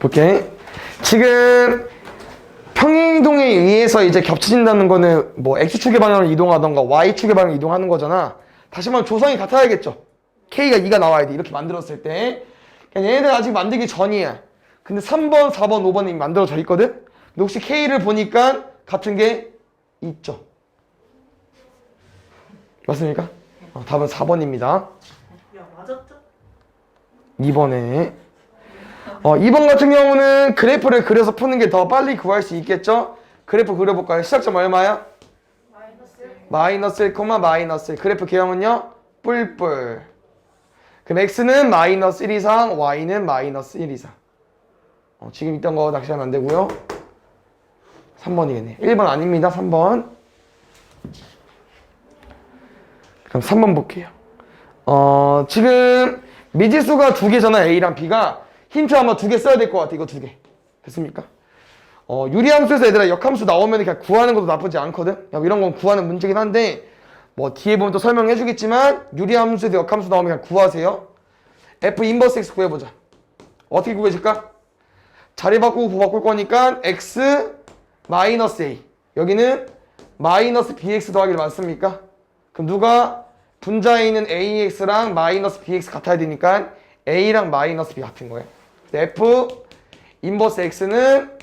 볼게. 지금 평행이동에 의해서 이제 겹쳐진다는 거는 뭐 X축의 방향으로 이동하던가 Y축의 방향으로 이동하는 거잖아. 다시 말하면 조성이 같아야겠죠. K가 2가 나와야 돼. 이렇게 만들었을 때. 그냥 얘네들 아직 만들기 전이야. 근데 3번, 4번, 5번이 이미 만들어져 있거든? 근데 혹시 K를 보니까 같은 게 있죠. 맞습니까? 답은 4번입니다. 야, 맞았죠? 2번에 2번 같은 경우는 그래프를 그려서 푸는 게 더 빨리 구할 수 있겠죠? 그래프 그려볼까요? 시작점 얼마야? 마이너스 1, 마이너스 1. 그래프 개형은요? 뿔뿔. 그럼 x는 마이너스 1 이상, y는 마이너스 1 이상. 지금 있던 거 낚시하면 안 되고요. 3번이겠네. 1번 아닙니다. 3번. 그럼 3번 볼게요. 지금 미지수가 두 개잖아. A랑 B가. 힌트 아마 두 개 써야 될 것 같아. 이거 두 개. 됐습니까? 유리함수에서 얘들아 역함수 나오면 그냥 구하는 것도 나쁘지 않거든. 이런 건 구하는 문제긴 한데 뭐 뒤에 보면 또 설명해 주겠지만 유리함수에서 역함수 나오면 그냥 구하세요. F 인버스 X 구해보자. 어떻게 구해질까? 자리 바꾸고 부 바꿀 거니까 X 마이너스 A. 여기는 마이너스 BX 더하기를 맞습니까? 그럼 누가 분자에 있는 AX랑 마이너스 BX 같아야 되니까 A랑 마이너스 B 같은 거예요. F 인버스 X는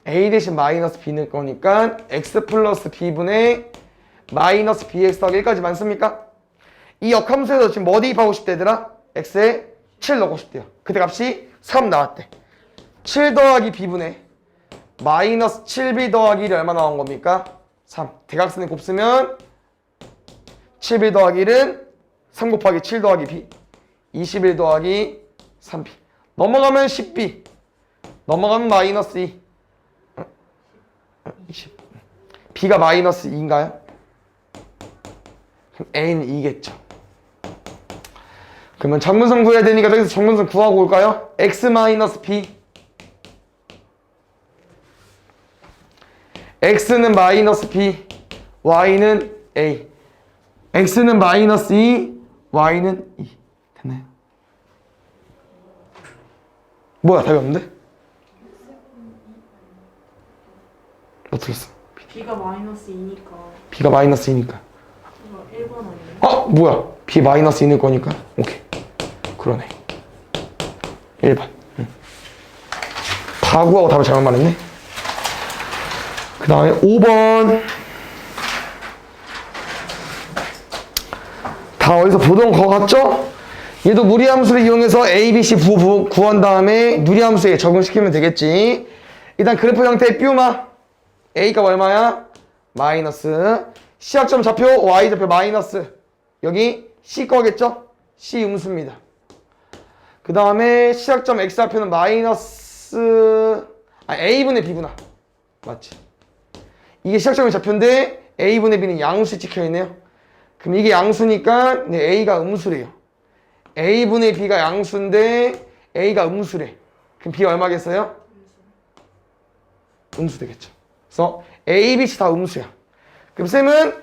A 대신 마이너스 B는 거니까 X 플러스 B분의 마이너스 BX 더하기 1까지 맞습니까? 이 역함수에서 지금 뭐 대입하고 싶대 얘들아? X에 7 넣고 싶대요. 그때 값이 3 나왔대. 7 더하기 B분의 마이너스 7B 더하기 1이 얼마 나온 겁니까? 3. 대각선에 곱쓰면 7B 더하기 1은 3 곱하기 7 더하기 B 21 더하기 3B 넘어가면 10B 넘어가면 마이너스 2 20. B가 마이너스 2인가요? 그럼 A는 2겠죠. 그러면 정근선 구해야 되니까 여기서 정근선 구하고 올까요? X 마이너스 B X는 마이너스 B Y는 A X는 마이너스 2 Y는 2 됐나요? 뭐야 답이 없는데? 뭐 틀렸어? B가 마이너스 2니까 B가 마이너스 2니까 이거 1번 아니에요? 뭐야 B 마이너스 2일 거니까 오케이 그러네 1번 다 구하고 답을 잘못 말했네. 그 다음에 5번 다 어디서 보던 거 같죠? 얘도 무리함수를 이용해서 A, B, C 구한 다음에 유리함수에 적용시키면 되겠지. 일단 그래프 형태의 뷰마 A가 얼마야? 마이너스 시작점 좌표 Y좌표 마이너스 여기 C 거겠죠? C 음수입니다. 그 다음에 시작점 X좌표는 마이너스 A분의 B구나 맞지? 이게 시작점의 좌표인데 A분의 B는 양수에 찍혀있네요. 그럼 이게 양수니까 A가 음수래요. A분의 B가 양수인데 A가 음수래. 그럼 B가 얼마겠어요? 음수 되겠죠. 그래서 A, B, C 다 음수야. 그럼 쌤은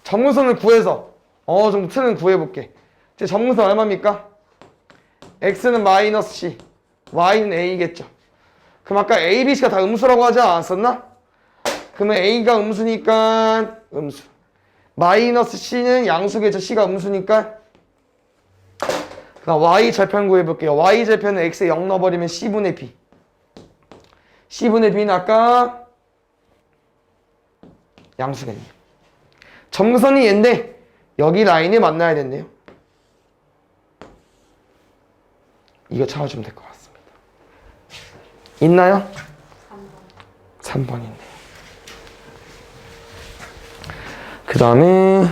정근선을 구해서 어느 정도 틀은 구해볼게. 제 정근선 얼마입니까? X는 마이너스 C, Y는 A겠죠. 그럼 아까 A, B, C가 다 음수라고 하지 않았었나? 그러면 A가 음수니까 음수. 마이너스 C는 양수겠죠. C가 음수니까. 그럼 Y 절편 구해볼게요. Y 절편은 X에 0 넣어버리면 C분의 B. C분의 B는 아까 양수겠네요. 점선이 얘인데 여기 라인에 만나야 된대요. 이거 찾아주면 될 것 같습니다. 있나요? 3번이네. 그 다음에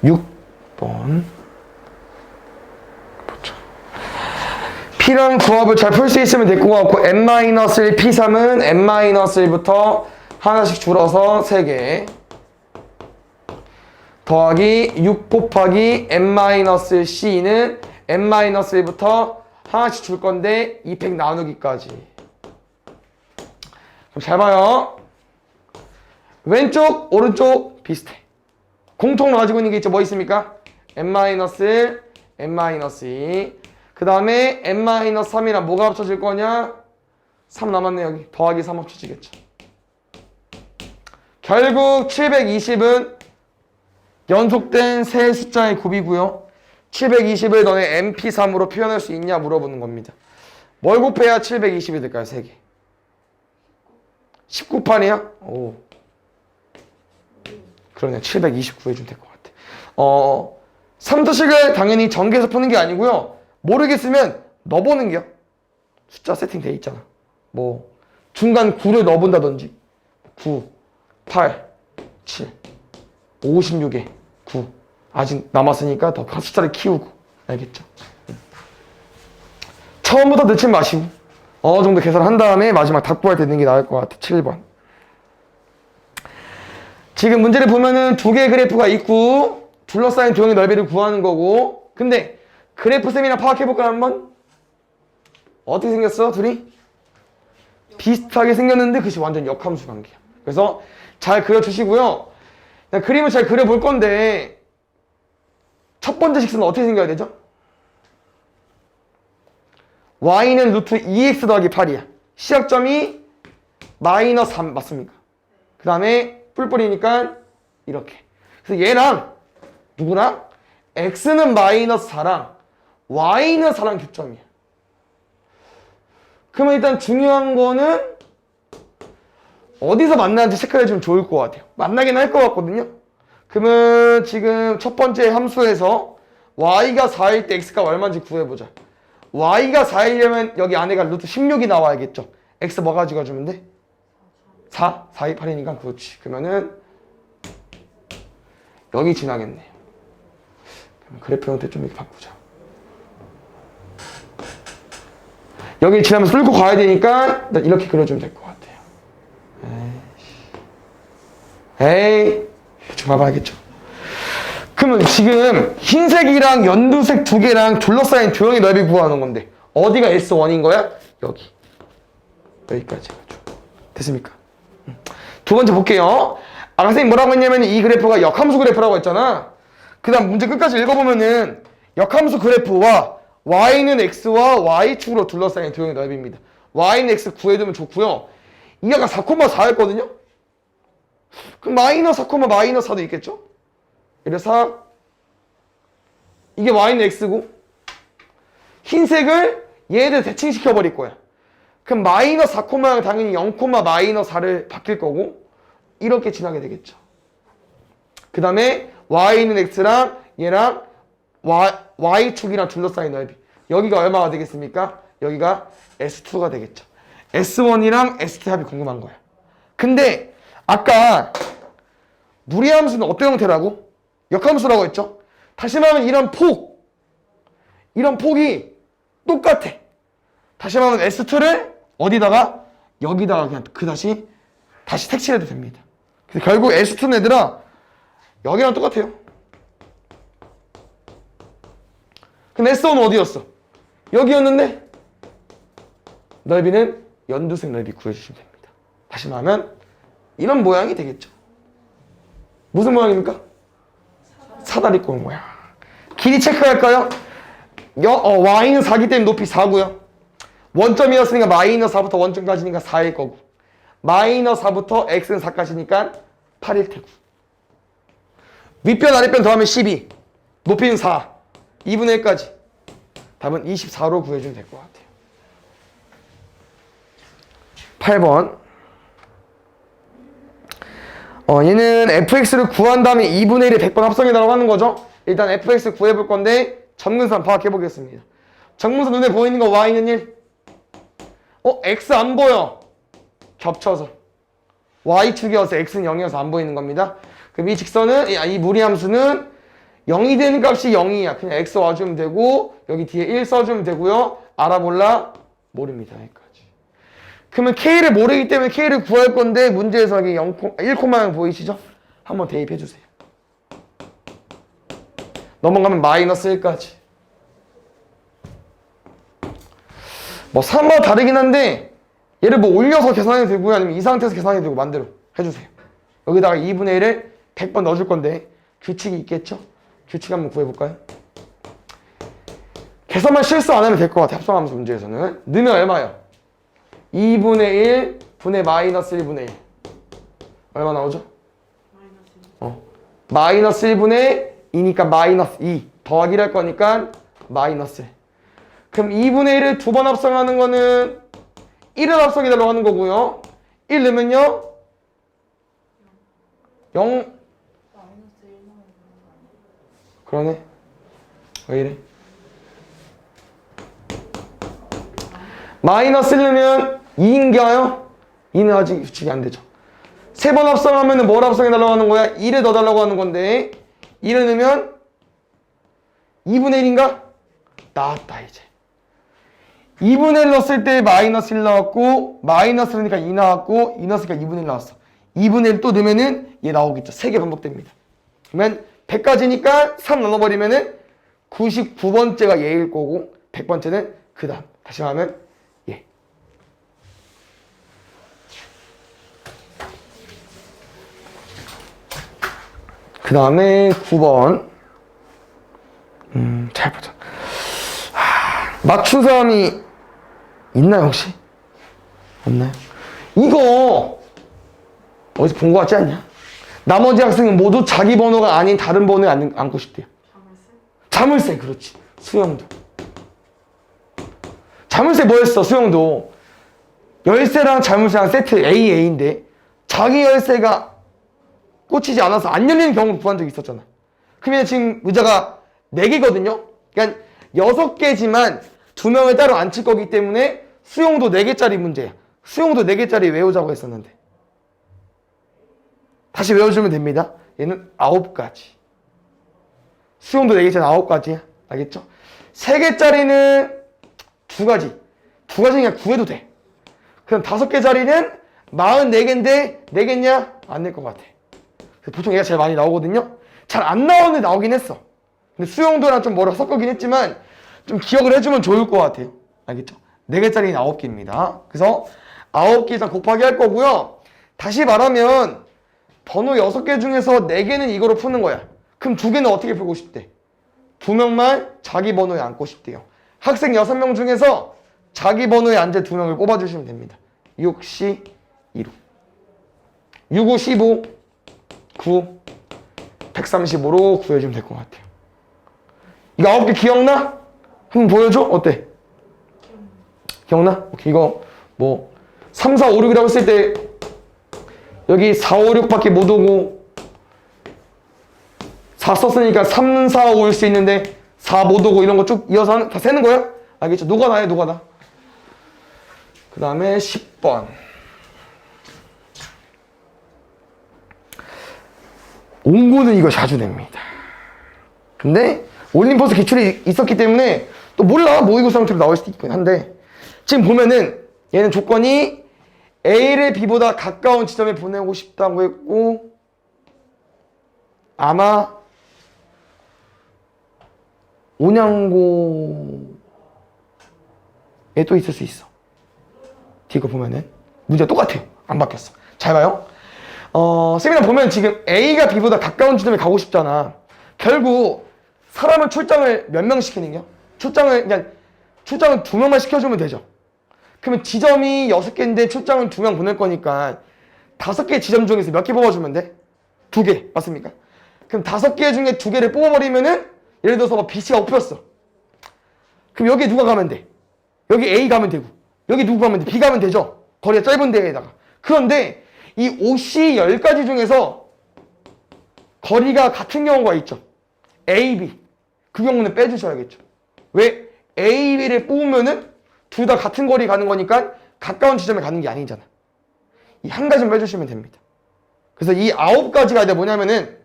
6번 보자. P랑 조합을 잘 풀 수 있으면 될 것 같고 n-1 P3은 n-1부터 하나씩 줄어서 3개 더하기 6 곱하기 n-c는 n-1부터 하나씩 줄 건데 2팩 나누기까지. 그럼 잘 봐요. 왼쪽 오른쪽 비슷해. 공통으로 가지고 있는 게 있죠. 뭐 있습니까? n-1, n-2. 그 다음에 n-3이랑 뭐가 합쳐질 거냐? 3 남았네 여기. 더하기 3 합쳐지겠죠. 결국 720은 연속된 세 숫자의 곱이고요. 720을 너네 MP3으로 표현할 수 있냐 물어보는 겁니다. 뭘 곱해야 720이 될까요? 3개. 19판이야? 오. 그러네. 720 구해주면 될 것 같아. 3도식을 당연히 전개해서 푸는 게 아니고요. 모르겠으면 넣어보는 게요. 숫자 세팅돼 있잖아. 뭐 중간 9를 넣어본다든지 9, 8, 7, 56에 9 아직 남았으니까 더 숫자를 키우고 알겠죠? 처음부터 넣지 마시고 어느 정도 계산한 다음에 마지막 답 구할 때 넣는 게 나을 것 같아. 7번. 지금 문제를 보면은 두 개의 그래프가 있고 둘러싸인 도형의 넓이를 구하는 거고 근데 그래프 셈이랑 파악해볼까요 한번? 어떻게 생겼어 둘이? 비슷하게 생겼는데 그것이 완전 역함수 관계야. 그래서 잘 그려주시고요. 그림을 잘 그려볼 건데 첫 번째 식선은 어떻게 생겨야 되죠? y는 루트 2x 더하기 8이야. 시작점이 마이너스 3 맞습니까? 그 다음에 뿔뿔이니까 이렇게. 그래서 얘랑 누구랑? x는 마이너스 4랑 y는 4랑 교점이야. 그러면 일단 중요한 거는 어디서 만나는지 체크해주면 좋을 것 같아요. 만나긴 할 것 같거든요. 그러면 지금 첫 번째 함수에서 y가 4일 때 x가 얼마인지 구해보자. y가 4이려면 여기 안에가 루트 16이 나와야겠죠. x 뭐 가지고 주면 돼? 4? 4, 2, 8이니까 그렇지. 그러면은 여기 지나겠네요. 그럼 그래프 형태 좀 이렇게 바꾸자. 여기 지나면서 뚫고 가야 되니까 이렇게 그려주면 될 것 같아요. 에이 좀 봐봐야겠죠. 그러면 지금 흰색이랑 연두색 두 개랑 둘러싸인 도형의 넓이 구하는 건데 어디가 S1인 거야? 여기. 여기까지 해가지고. 됐습니까? 두 번째 볼게요. 아까 선생님 뭐라고 했냐면 이 그래프가 역함수 그래프라고 했잖아. 그 다음 문제 끝까지 읽어보면은 역함수 그래프와 y는 x와 y축으로 둘러싸인 도형의 넓이입니다. y는 x 구해두면 좋고요. 이 아까 4,4였거든요. 그럼 마이너스 4, 마이너스 4도 있겠죠? 이래서 이게 y는 x고 흰색을 얘들 대칭시켜 버릴 거야. 그럼 마이너스 4,랑 당연히 0, 마이너스 4를 바뀔 거고 이렇게 지나게 되겠죠. 그 다음에 y는 x랑 얘랑 y축이랑 둘러싸인 넓이 여기가 얼마가 되겠습니까? 여기가 S2가 되겠죠. S1이랑 S2 합이 궁금한 거야. 근데 아까 무리함수는 어떤 형태라고? 역함수라고 했죠? 다시 말하면 이런 폭이 똑같아. 다시 말하면 S2를 어디다가? 여기다가 그냥 다시 색칠해도 됩니다. 그래서 결국 S2는 얘들아 여기랑 똑같아요. 근데 S1은 어디였어? 여기였는데 넓이는 연두색 넓이 구해주시면 됩니다. 다시 말하면 이런 모양이 되겠죠. 무슨 모양입니까? 사다리꼴 모양. 길이 체크할까요? y는 4기 때문에 높이 4고요. 원점이었으니까 마이너스 4부터 원점까지니까 4일 거고 마이너스 4부터 x는 4까지니까 8일 테고 윗변 아랫변 더하면 12 높이는 4 2분의 1까지 답은 24로 구해주면 될 것 같아요. 8번 얘는 fx를 구한 다음에 2분의 1에 100번 합성해달라고 하는 거죠. 일단 fx 구해볼 건데 점근산 파악해 보겠습니다. 점근산 눈에 보이는 거 y는 1 x 안 보여. 겹쳐서 y축이어서 x는 0이어서 안 보이는 겁니다. 그럼 이 직선은 이 무리함수는 0이 되는 값이 0이야. 그냥 x 와주면 되고 여기 뒤에 1 써주면 되고요. 알아볼라? 모릅니다. 여기까지. 그러면 k를 모르기 때문에 k를 구할 건데 문제에서 여기 1,0 보이시죠? 한번 대입해 주세요. 넘어가면 마이너스 1까지. 뭐 3번 다르긴 한데 얘를 뭐 올려서 계산해도 되고요. 아니면 이 상태에서 계산해도 되고 마음대로 해주세요. 여기다가 2분의 1을 100번 넣어줄 건데 규칙이 있겠죠? 규칙 한번 구해볼까요? 계산만 실수 안 하면 될 것 같아. 합성함수 문제에서는. 넣으면 얼마예요? 2분의 1 분의 마이너스 1분의 1. 얼마 나오죠? 마이너스 2. 마이너스 1분의 2니까 마이너스 2. 더하기를 할 거니까 마이너스 1. 그럼 2분의 1을 두 번 합성하는 거는 1을 합성해달라고 하는 거고요. 1 넣으면요? 0. 마이너스 1만 그러네. 왜 이래? 마이너스 1 넣으면 2인가요? 2는 아직 규칙이 안 되죠. 세 번 합성하면 뭘 합성해달라고 하는 거야? 1을 넣어달라고 하는 건데 1을 넣으면 2분의 1인가? 나왔다 이제. 2분의 1 넣었을 때 마이너스 1 나왔고 마이너스 1이니까 2 나왔고 2 넣었으니까 2분의 1 나왔어. 2분의 1 또 넣으면은 얘 나오겠죠. 3개 반복됩니다. 그러면 100까지니까 3 나눠버리면은 99번째가 얘일 거고 100번째는 그 다음. 다시 말하면 얘. 그 다음에 9번. 잘 보자. 맞춘 사람이 있나요 혹시? 없나요? 이거 어디서 본 거 같지 않냐? 나머지 학생은 모두 자기 번호가 아닌 다른 번호에 앉고 싶대요. 자물쇠? 자물쇠. 그렇지. 수영도 자물쇠 뭐였어? 수영도 열쇠랑 자물쇠랑 세트 AA인데 자기 열쇠가 꽂히지 않아서 안 열리는 경우를 구한 적이 있었잖아. 그러면 지금 의자가 4개거든요. 그러니까 6개지만 2명을 따로 앉힐 거기 때문에 수용도 4개짜리 문제야. 수용도 4개짜리 외우자고 했었는데 다시 외워주면 됩니다. 얘는 9가지. 수용도 4개짜리 9가지야. 알겠죠? 3개짜리는 2가지. 2가지 그냥 구해도 돼. 그럼 5개짜리는 44개인데 4개냐? 안 낼 것 같아. 보통 얘가 제일 많이 나오거든요. 잘 안 나오는데 나오긴 했어. 근데 수용도랑 좀 뭐라 섞어긴 했지만 좀 기억을 해주면 좋을 것 같아요. 알겠죠? 4개짜리는 9개입니다. 그래서 9개 이상 곱하기 할 거고요. 다시 말하면 번호 6개 중에서 4개는 이거로 푸는 거야. 그럼 2개는 어떻게 풀고 싶대? 2명만 자기 번호에 앉고 싶대요. 학생 6명 중에서 자기 번호에 앉을 2명을 뽑아주시면 됩니다. 6, 10, 2로 6, 5, 15, 9, 135로 구해주면 될 것 같아요. 이거 9개 기억나? 한번 보여줘? 어때? 기억나? 오케이, 이거 뭐 3, 4, 5, 6이라고 했을 때 여기 4, 5, 6밖에 못 오고 4 썼으니까 3, 4, 5일 수 있는데 4 못 오고 이런 거 쭉 이어서 다 세는 거야? 알겠죠? 노가다 해, 노가다. 그 다음에 10번. 옹고는 이거 자주 냅니다. 근데 올림퍼스 기출이 있었기 때문에 또 몰라 모의고사 형태로 나올 수도 있긴 한데 지금 보면은 얘는 조건이 A를 B보다 가까운 지점에 보내고 싶다고 했고 아마 온양고에 또 있을 수 있어. 뒤에 거 보면은 문제가 똑같아요. 안 바뀌었어. 잘 봐요. 세미나 보면 지금 A가 B보다 가까운 지점에 가고 싶잖아. 결국 사람은 출장을 몇 명 시키는 겨? 출장을 2명만 시켜주면 되죠. 그러면 지점이 6개인데 출장은 2명 보낼 거니까 5개 지점 중에서 몇 개 뽑아주면 돼? 2개. 맞습니까? 그럼 5개 중에 2개를 뽑아버리면은 예를 들어서 뭐 B씨가 없었어. 그럼 여기 누가 가면 돼? 여기 A 가면 되고 여기 누구 가면 돼? B 가면 되죠. 거리가 짧은 데에다가. 그런데 이 OC 10가지 중에서 거리가 같은 경우가 있죠. A, B. 그 경우는 빼주셔야겠죠. 왜? A, B를 뽑으면은 둘 다 같은 거리 가는 거니까 가까운 지점에 가는 게 아니잖아. 이 한 가지만 빼주시면 됩니다. 그래서 이 9가지가 이제 뭐냐면은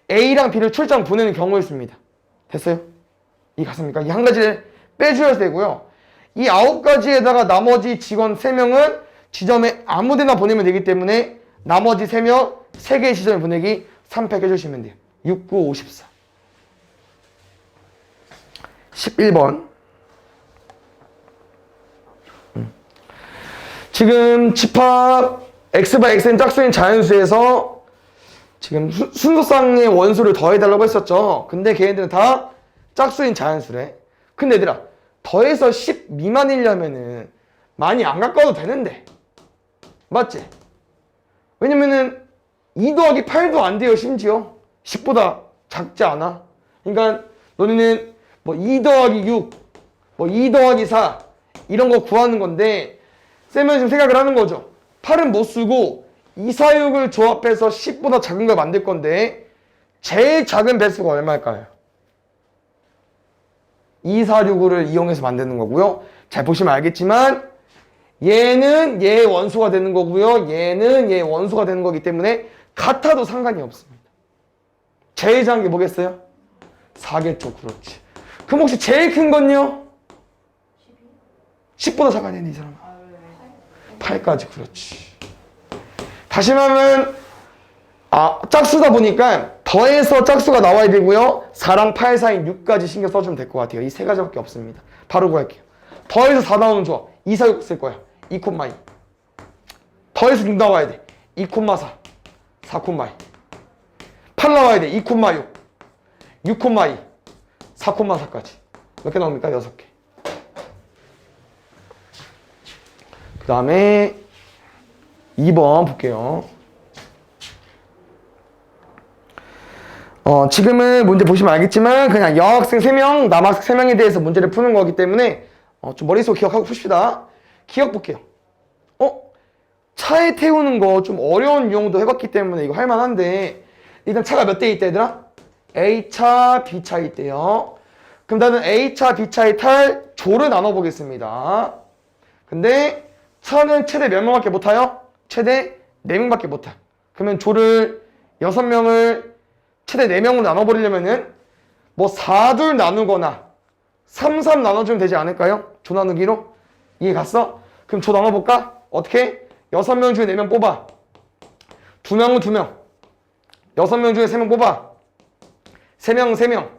A랑 B를 출장 보내는 경우였습니다. 됐어요? 이 같습니까? 이 한 가지를 빼주셔야 되고요. 이 9가지에다가 나머지 직원 3명은 지점에 아무데나 보내면 되기 때문에 나머지 3명 3개의 지점에 보내기 3팩 해주시면 돼요. 6, 9, 5, 14. 11번. 지금 집합 x/x는 짝수인 자연수에서 지금 순서상의 원수를 더해달라고 했었죠. 근데 걔네들은 다 짝수인 자연수래. 근데 얘들아, 더해서 10 미만이려면은 많이 안 가까워도 되는데. 맞지? 왜냐면은 2 더하기 8도 안 돼요, 심지어. 10보다 작지 않아. 그러니까 너네는 뭐 2 더하기 6, 뭐 2 더하기 4 이런 거 구하는 건데 쌤은 지금 생각을 하는 거죠. 8은 못 쓰고 2, 4, 6을 조합해서 10보다 작은 걸 만들 건데 제일 작은 배수가 얼마일까요? 2, 4, 6을 이용해서 만드는 거고요. 잘 보시면 알겠지만 얘는 얘의 원소가 되는 거고요. 얘는 얘의 원소가 되는 거기 때문에 같아도 상관이 없습니다. 제일 작은 게 뭐겠어요? 4겠죠. 그렇지. 그럼 혹시 제일 큰 건요? 10보다 작아야 되는 이 사람. 8까지. 그렇지. 다시 말하면 짝수다 보니까 더해서 짝수가 나와야 되고요. 4랑 8 사이인 6까지 신경 써주면 될 것 같아요. 이 세 가지밖에 없습니다. 바로 구할게요. 더해서 4 나오는 조합. 2, 4, 6 쓸 거야. 2, 2. 더해서 6 나와야 돼. 2, 4. 4, 2. 8 나와야 돼. 2, 6. 6, 2. 4, 4까지. 몇 개 나옵니까? 6개. 그 다음에 2번 볼게요. 지금은 문제 보시면 알겠지만 그냥 여학생 3명, 남학생 3명에 대해서 문제를 푸는 거기 때문에 좀 머릿속 기억하고 푸십시다. 기억 볼게요. 차에 태우는 거 좀 어려운 유형도 해봤기 때문에 이거 할만한데 일단 차가 몇 대 있다 얘들아? A차, B차 있대요. 그럼 나는 A차, B차에 탈 조를 나눠보겠습니다. 근데 차는 최대 몇 명밖에 못 타요? 최대 4명밖에 못 타. 그러면 조를 6명을 최대 4명으로 나눠버리려면은 뭐 4, 2 나누거나 3, 3 나눠주면 되지 않을까요? 조 나누기로? 이해 갔어? 그럼 조 나눠볼까? 어떻게? 6명 중에 4명 뽑아. 2명은 2명. 6명 중에 3명 뽑아. 3명은 3명.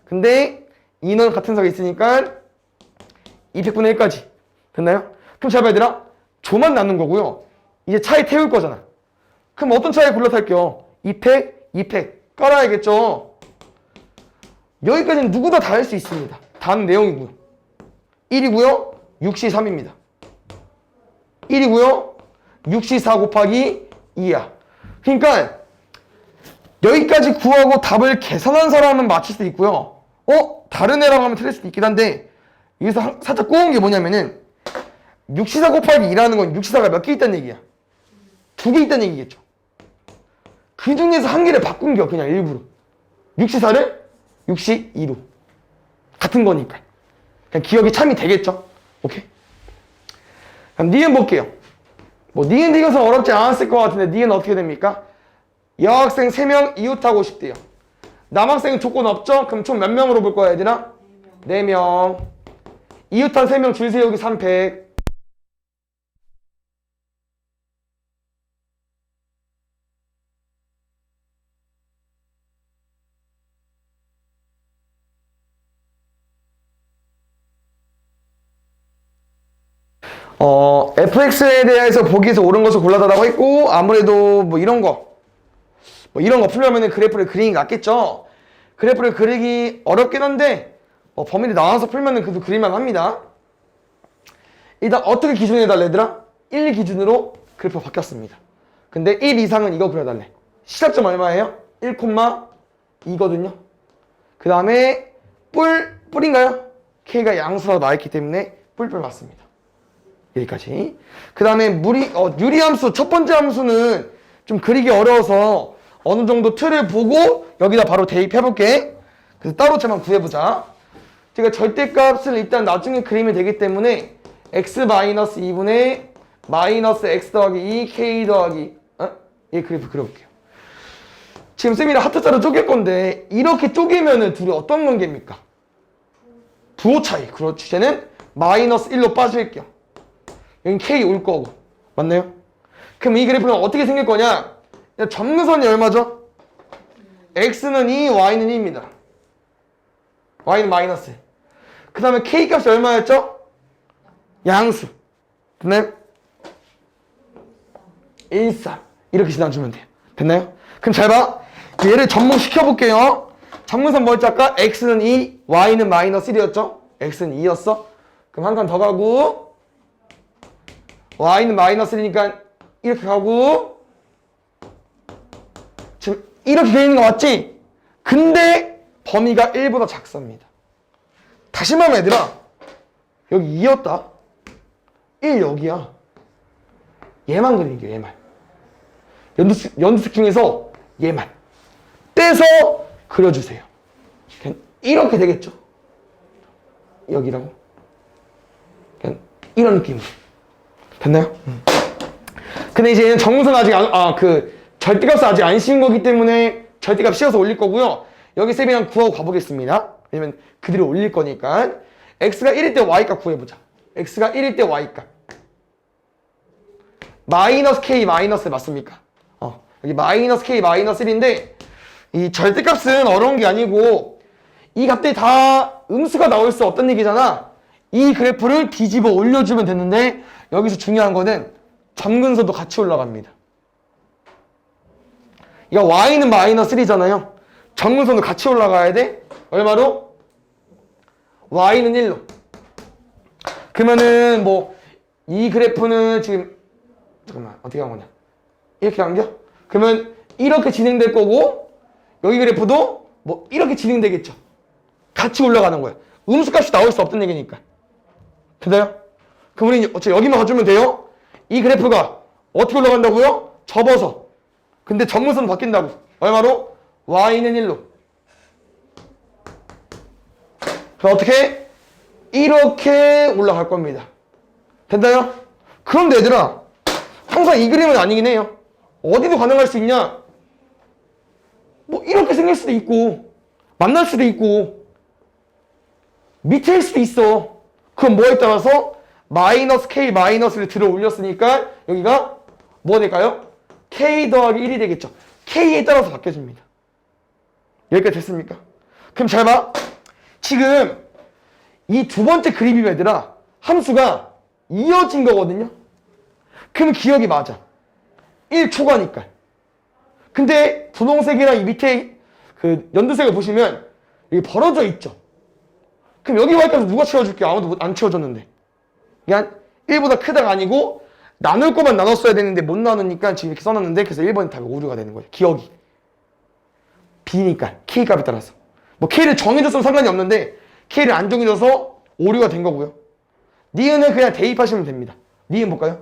근데 인원 같은 수가 있으니까 200분의 1까지. 됐나요? 그럼 잘 봐야 되나? 조만 나눈 거고요. 이제 차에 태울 거잖아. 그럼 어떤 차에 굴러 탈게요? 2팩, 2팩. 깔아야겠죠? 여기까지는 누구나 다 할 수 있습니다. 다음 내용이고요. 1이고요. 6시 3입니다. 1이고요. 6시 4 곱하기 2야. 그러니까 여기까지 구하고 답을 계산한 사람은 맞출 수도 있고요. 다른 애라고 하면 틀릴 수도 있긴 한데 여기서 살짝 꼬은 게 뭐냐면은 6시 4 곱하기 2라는 건 6시 4가 몇 개 있다는 얘기야? 2개 있다는 얘기겠죠. 그 중에서 한 개를 바꾼 게 그냥 일부러 6시 4를 6시 2로 같은 거니까 그냥 기억이 참이 되겠죠. 오케이? 그럼 니은 볼게요. 뭐 니은 이것은 어렵지 않았을 것 같은데 니은 어떻게 됩니까? 여학생 3명 이웃하고 싶대요. 남학생은 조건 없죠? 그럼 총 몇 명으로 볼 거야 얘들아? 4명. 이웃한 3명 줄 세우기 3팩. fx에 대해서 보기에서 옳은 것을 골라달라고 했고 아무래도 뭐 이런 거 풀려면은 그래프를 그리는 게 낫겠죠. 그래프를 그리기 어렵긴 한데 범위를 나눠서 풀면은 그래도 그릴만 합니다. 일단 어떻게 기준해달래 얘들아? 1 기준으로 그래프가 바뀌었습니다. 근데 1 이상은 이거 그려달래. 시작점 얼마예요? 1,2거든요. 그 다음에 뿔인가요? K가 양수로 나와있기 때문에 뿔 맞습니다. 여기까지. 그 다음에 유리함수 첫 번째 함수는 좀 그리기 어려워서 어느 정도 틀을 보고 여기다 바로 대입해볼게. 그래서 따로 제만 구해보자. 제가 절대값을 일단 나중에 그리면 되기 때문에 x-2분의 마이너스 x 더하기 2 k 더하기 이 그래프 그려볼게요. 지금 쌤이랑 하트자로 쪼갤 건데 이렇게 쪼개면은 둘이 어떤 관계입니까? 부호 차이. 그렇지. 쟤는 마이너스 1로 빠질게요. 여긴 K 올 거고. 맞나요? 그럼 이 그래프는 어떻게 생길 거냐? 점근선이 얼마죠? X는 2, Y는 2입니다. Y는 마이너스. 그 다음에 K 값이 얼마였죠? 양수. 됐나요? 1, 3. 이렇게 지나주면 돼요. 됐나요? 그럼 잘 봐. 얘를 접목시켜볼게요. 점근선 뭐였지 아까? X는 2, Y는 마이너스 1이었죠? x는 2였어? 그럼 한 칸 더 가고 y는 마이너스 1이니까 이렇게 가고 지금 이렇게 되어 있는 거 맞지? 근데 범위가 1보다 작습니다. 다시 말하면 얘들아 여기 2였다 1 여기야 얘만 그리는 게 얘만 연두색 중에서 얘만 떼서 그려주세요. 그냥 이렇게 되겠죠? 여기라고 그냥 이런 느낌으로 됐나요? 근데 이제 얘는 정선 아직 절대값을 아직 안 씌운 거기 때문에 절대값 씌워서 올릴 거고요. 여기 쌤이랑 구하고 가보겠습니다. 왜냐면 그대로 올릴 거니까. x가 1일 때 y값 구해보자. x가 1일 때 y값 마이너스 k 마이너스 맞습니까? 여기 마이너스 k 마이너스 1인데 이 절대값은 어려운 게 아니고 이 값들이 다 음수가 나올 수 없다는 얘기잖아. 이 그래프를 뒤집어 올려주면 되는데 여기서 중요한 거는 점근선도 같이 올라갑니다. 이거 y는 마이너스 1이잖아요. 점근선도 같이 올라가야 돼. 얼마로? y는 1로. 그러면은 뭐 이 그래프는 지금 잠깐만 어떻게 한 거냐? 이렇게 간겨? 그러면 이렇게 진행될 거고 여기 그래프도 뭐 이렇게 진행되겠죠. 같이 올라가는 거야. 음수값이 나올 수 없다는 얘기니까. 됐나요? 그럼 우리 어차피 여기만 가주면 돼요. 이 그래프가 어떻게 올라간다고요? 접어서. 근데 점근선 바뀐다고. 얼마로? y는 1로. 그럼 어떻게? 이렇게 올라갈 겁니다. 됐나요? 그런데 얘들아 항상 이 그림은 아니긴 해요. 어디도 가능할 수 있냐? 뭐 이렇게 생길 수도 있고 만날 수도 있고 밑에일 수도 있어. 그럼 뭐에 따라서 마이너스 k 마이너스를 들어 올렸으니까 여기가 뭐가 될까요? k 더하기 1이 되겠죠. k에 따라서 바뀌어집니다. 여기까지 됐습니까? 그럼 잘 봐. 지금 이 두 번째 그림이 얘들아 함수가 이어진 거거든요. 그럼 기억이 맞아. 1초가니까. 근데 분홍색이랑 이 밑에 그 연두색을 보시면 여기 벌어져 있죠. 그럼 여기 y값을 누가 채워줄게? 아무도 안 채워줬는데. 그냥 1보다 크다가 아니고 나눌 거만 나눴어야 되는데 못 나누니까 지금 이렇게 써놨는데 그래서 1번이 답이 오류가 되는 거예요. 기억이. B니까 K 값에 따라서. 뭐 K를 정해줬으면 상관이 없는데 K를 안 정해줘서 오류가 된 거고요. 니은은 그냥 대입하시면 됩니다. 니은 볼까요?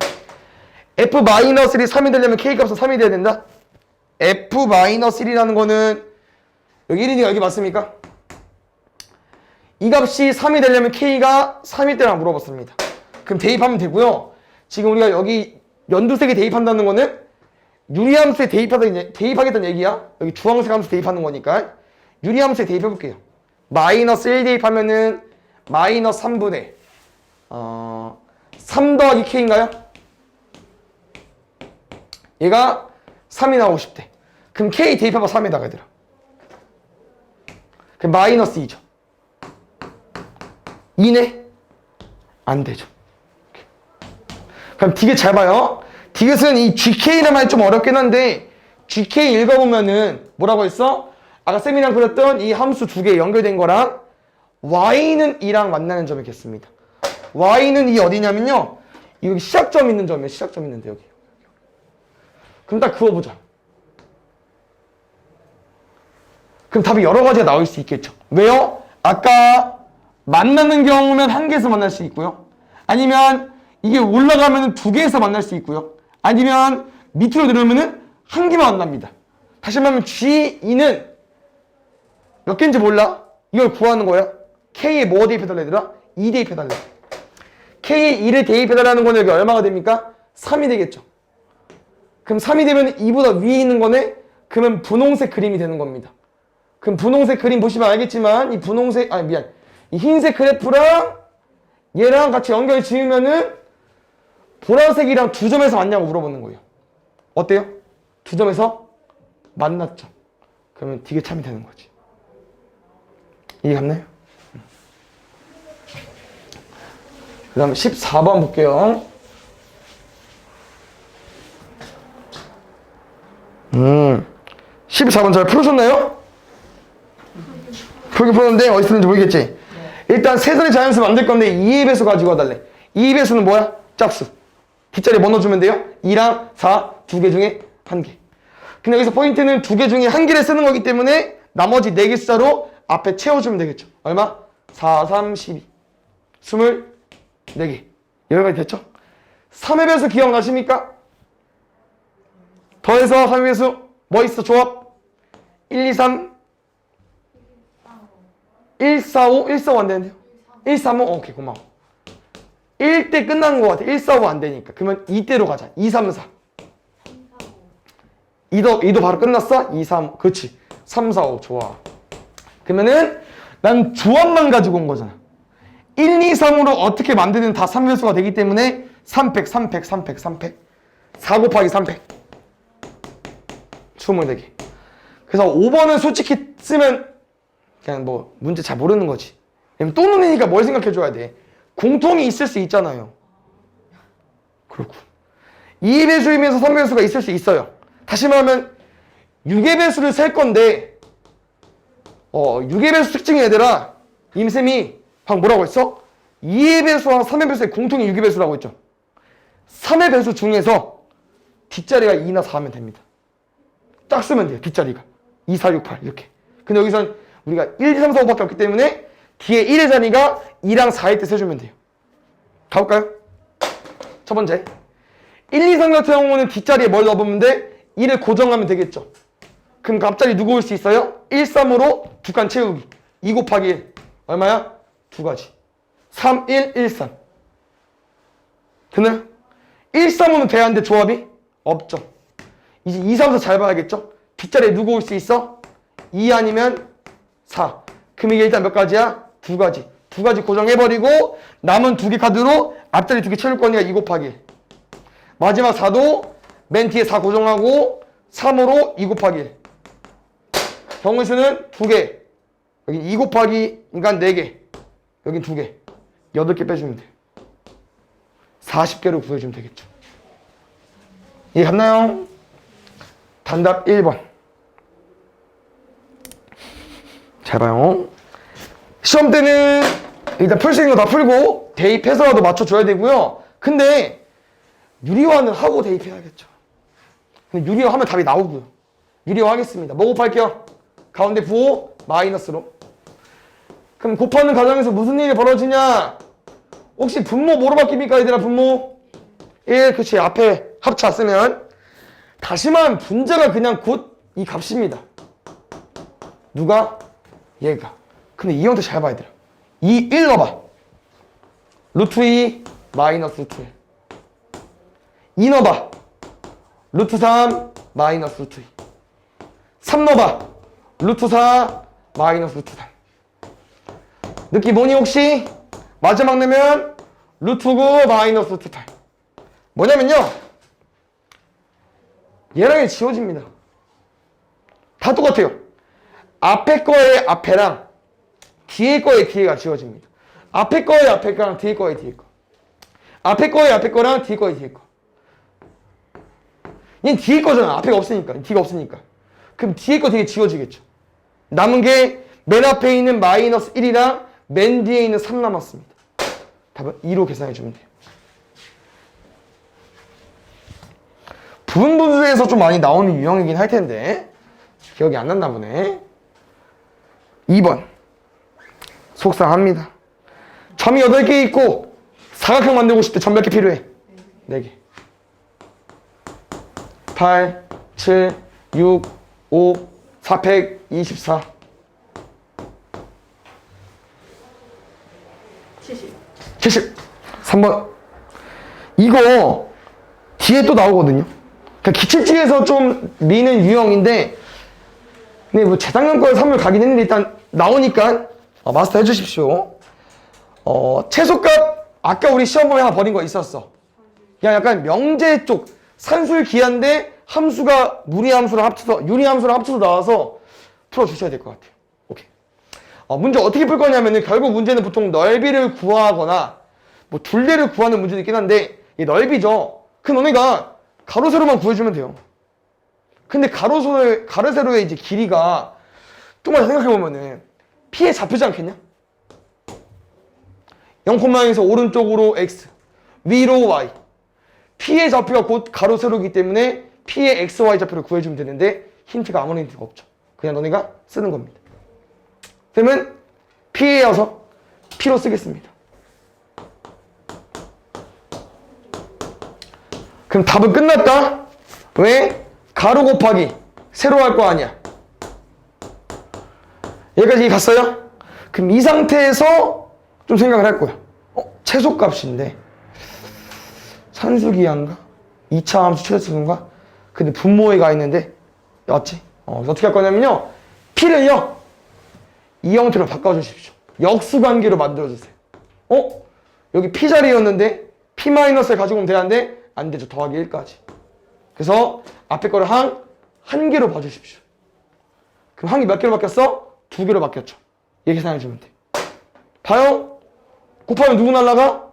F-1이 3이 되려면 K값은 3이 돼야 된다. F-1이라는 거는 여기 1이니까 여기 맞습니까? 이 값이 3이 되려면 K가 3일 때랑 물어봤습니다. 그럼 대입하면 되고요. 지금 우리가 여기 연두색에 대입한다는 거는 유리함수에 대입하겠다는 얘기야. 여기 주황색 함수 대입하는 거니까 유리함수에 대입해볼게요. 마이너스 1 대입하면은 마이너스 3분의 3 더하기 K인가요? 얘가 3이 나오고 싶대. 그럼 K 대입해봐 3에다가 얘들아. 그럼 마이너스 2죠. 2네? 안 되죠. 그럼 디귿 잘 봐요. 디귿은 이 GK란 말이 좀 어렵긴 한데 GK 읽어보면은 뭐라고 했어? 아까 쌤이랑 그렸던 이 함수 두 개 연결된 거랑 Y는 2랑 만나는 점이겠습니다. Y는 이 어디냐면요. 여기 시작점 있는 점이에요. 시작점 있는데 여기. 그럼 딱 그어보자. 그럼 답이 여러 가지가 나올 수 있겠죠. 왜요? 아까 만나는 경우면 한 개에서 만날 수 있고요. 아니면 이게 올라가면 두 개에서 만날 수 있고요. 아니면 밑으로 내려오면 한 개만 만납니다. 다시 말하면 G2는 몇 개인지 몰라? 이걸 구하는 거야. K에 뭐 대입해달라 얘들아? 2 대입해달라. K에 2를 대입해달라는 거는 여기 얼마가 됩니까? 3이 되겠죠. 그럼 3이 되면 2보다 위에 있는 거네? 그러면 분홍색 그림이 되는 겁니다. 그럼 분홍색 그림 보시면 알겠지만 이 분홍색, 이 흰색 그래프랑 얘랑 같이 연결 지으면은 보라색이랑 두 점에서 맞냐고 물어보는 거예요. 어때요? 두 점에서 만났죠. 그러면 디귿 참이 되는 거지. 이해 갔나요? 그 다음 14번 볼게요. 14번 잘 풀으셨나요? 풀긴 풀었는데 어디 쓰는지 모르겠지? 일단 세선의 자연수 만들 건데 2의 배수 가지고 와달래. 2의 배수는 뭐야? 짝수. 뒷자리 뭐 넣어주면 돼요? 2랑 4 두 개 중에 한 개. 근데 여기서 포인트는 두 개 중에 한 개를 쓰는 거기 때문에 나머지 4개 숫자로 앞에 채워주면 되겠죠. 얼마? 4, 3, 12. 24개. 여기까지 됐죠? 3의 배수 기억나십니까? 더해서 3의 배수 뭐 있어? 조합? 1, 2, 3 1, 4, 5 1, 4, 5 안 되는데요? 1, 3, 5 오케이 고마워. 1대 끝난 것 같아. 1, 4, 5 안 되니까. 그러면 2대로 가자. 2, 3, 4 2도 바로 끝났어? 2, 3 그렇지. 3, 4, 5 좋아. 그러면은 난 조합만 가지고 온 거잖아. 1, 2, 3으로 어떻게 만드는 다 3배수가 되기 때문에 3팩, 3팩, 3팩, 3팩 4 곱하기 3팩 24개. 그래서 5번은 솔직히 쓰면 그냥 뭐 문제 잘 모르는 거지. 또 눈이니까 뭘 생각해줘야 돼. 공통이 있을 수 있잖아요. 그렇고 2의 배수이면서 3의 배수가 있을 수 있어요. 다시 말하면 6의 배수를 셀 건데 6의 배수 특징이 얘들아 임쌤이 방금 뭐라고 했어? 2의 배수와 3의 배수의 공통이 6의 배수라고 했죠. 3의 배수 중에서 뒷자리가 2나 4하면 됩니다. 딱 쓰면 돼요. 뒷자리가 2, 4, 6, 8 이렇게. 근데 여기선 우리가 1, 2, 3, 4, 5밖에 없기 때문에 뒤에 1의 자리가 2랑 4일 때 세주면 돼요. 가볼까요? 첫 번째 1, 2, 3 같은 경우는 뒷자리에 뭘 넣어보면 돼? 1을 고정하면 되겠죠. 그럼 그 앞자리 누구 올 수 있어요? 1, 3으로 두 칸 채우기. 2 곱하기 1 얼마야? 두 가지. 3, 1, 1, 3 됐나요? 1, 3으로 돼야 하는데 조합이 없죠. 이제 2, 3, 4 잘 봐야겠죠? 뒷자리에 누구 올 수 있어? 2 아니면 4. 그럼 이게 일단 몇 가지야? 두 가지. 두 가지 고정해버리고 남은 두 개 카드로 앞자리 두 개 채울 거니까 2 곱하기 1. 마지막 4도 맨 뒤에 4 고정하고 3으로 2 곱하기 1. 경우의 수는 2개. 여기 2 곱하기 그러니까 4개. 여긴 2개. 8개 빼주면 돼요. 40개로 구해주면 되겠죠. 이해 갔나요? 단답 1번. 잘 봐요. 시험 때는 일단 풀 수 있는 거 다 풀고 대입해서라도 맞춰줘야 되고요. 근데 유리화는 하고 대입해야겠죠. 근데 유리화 하면 답이 나오고요. 유리화 하겠습니다. 뭐 곱할게요? 가운데 부호 마이너스로. 그럼 곱하는 과정에서 무슨 일이 벌어지냐? 혹시 분모 뭐로 바뀝니까 얘들아? 분모 1 그치 앞에 합차 쓰면 다시 말하면 분자가 그냥 곧 이 값입니다. 누가? 얘가. 근데 이 형태 잘 봐야 돼요. 2, 1 넣어봐. 루트 2 마이너스 루트 1. 2 넣어봐. 루트 3 마이너스 루트 2. 3 넣어봐. 루트 4 마이너스 루트 3. 느낌 뭐니 혹시? 마지막 내면 루트 9 마이너스 루트 8. 뭐냐면요. 얘랑 지워집니다. 다 똑같아요. 앞에 거의 앞에랑 뒤에 거의 뒤에가 지워집니다. 앞에 거의 앞에 거랑 뒤에 거의 뒤에 거. 앞에 거의 앞에 거랑 뒤에 거의 뒤에 거. 얘는 뒤에 거잖아. 앞에가 없으니까. 뒤가 없으니까. 그럼 뒤에 거 되게 지워지겠죠. 남은 게 맨 앞에 있는 마이너스 1이랑 맨 뒤에 있는 3 남았습니다. 답은 2로 계산해 주면 돼요. 부분분수에서 좀 많이 나오는 유형이긴 할 텐데 기억이 안 났나 보네. 2번 속상합니다. 점이 8개 있고 사각형 만들고 싶을 때 점 몇 개 필요해? 4개. 8, 7, 6, 5, 424 70 3번. 이거 뒤에 또 나오거든요. 그러니까 기출지에서 좀 미는 유형인데 근데 뭐 재작년 거에 선물 가긴 했는데 일단 나오니까 마스터 해주십시오. 최소값 아까 우리 시험 보면 하나 버린 거 있었어. 그냥 약간 명제 쪽 산술 기한데 함수가 무리함수랑 합쳐서 유리함수랑 합쳐서 나와서 풀어주셔야 될 것 같아요. 오케이. 문제 어떻게 풀 거냐면은 결국 문제는 보통 넓이를 구하거나 뭐 둘레를 구하는 문제도 있긴 한데 이 넓이죠. 그 너네가 가로 세로만 구해주면 돼요. 근데 가로 세로의 이제 길이가 조금만 생각해보면은 P에 잡히지 않겠냐? 0,0에서 오른쪽으로 x, 위로 y. P의 좌표가 곧 가로 세로이기 때문에 P의 XY 좌표를 구해주면 되는데 힌트가 아무런 힌트가 없죠. 그냥 너네가 쓰는 겁니다. 그러면 P에 이어서 P로 쓰겠습니다. 그럼 답은 끝났다. 왜? 가로 곱하기 세로 할 거 아니야. 여기까지 갔어요? 그럼 이 상태에서 좀 생각을 할 거야. 최소값인데 산수기한가? 2차 함수 최소수인가? 근데 분모에 가 있는데 맞지? 그래서 어떻게 할 거냐면요. P를요. 이 형태로 바꿔주십시오. 역수관계로 만들어주세요. 여기 P 자리였는데 P-를 가지고 오면 되는데 안 되죠. 더하기 1까지. 그래서 앞에 거를 한 개로 봐주십시오. 그럼 항이 몇 개로 바뀌었어? 2개로 바뀌었죠. 이렇게 계산해주면 돼. 봐요. 곱하면 누구 날라가?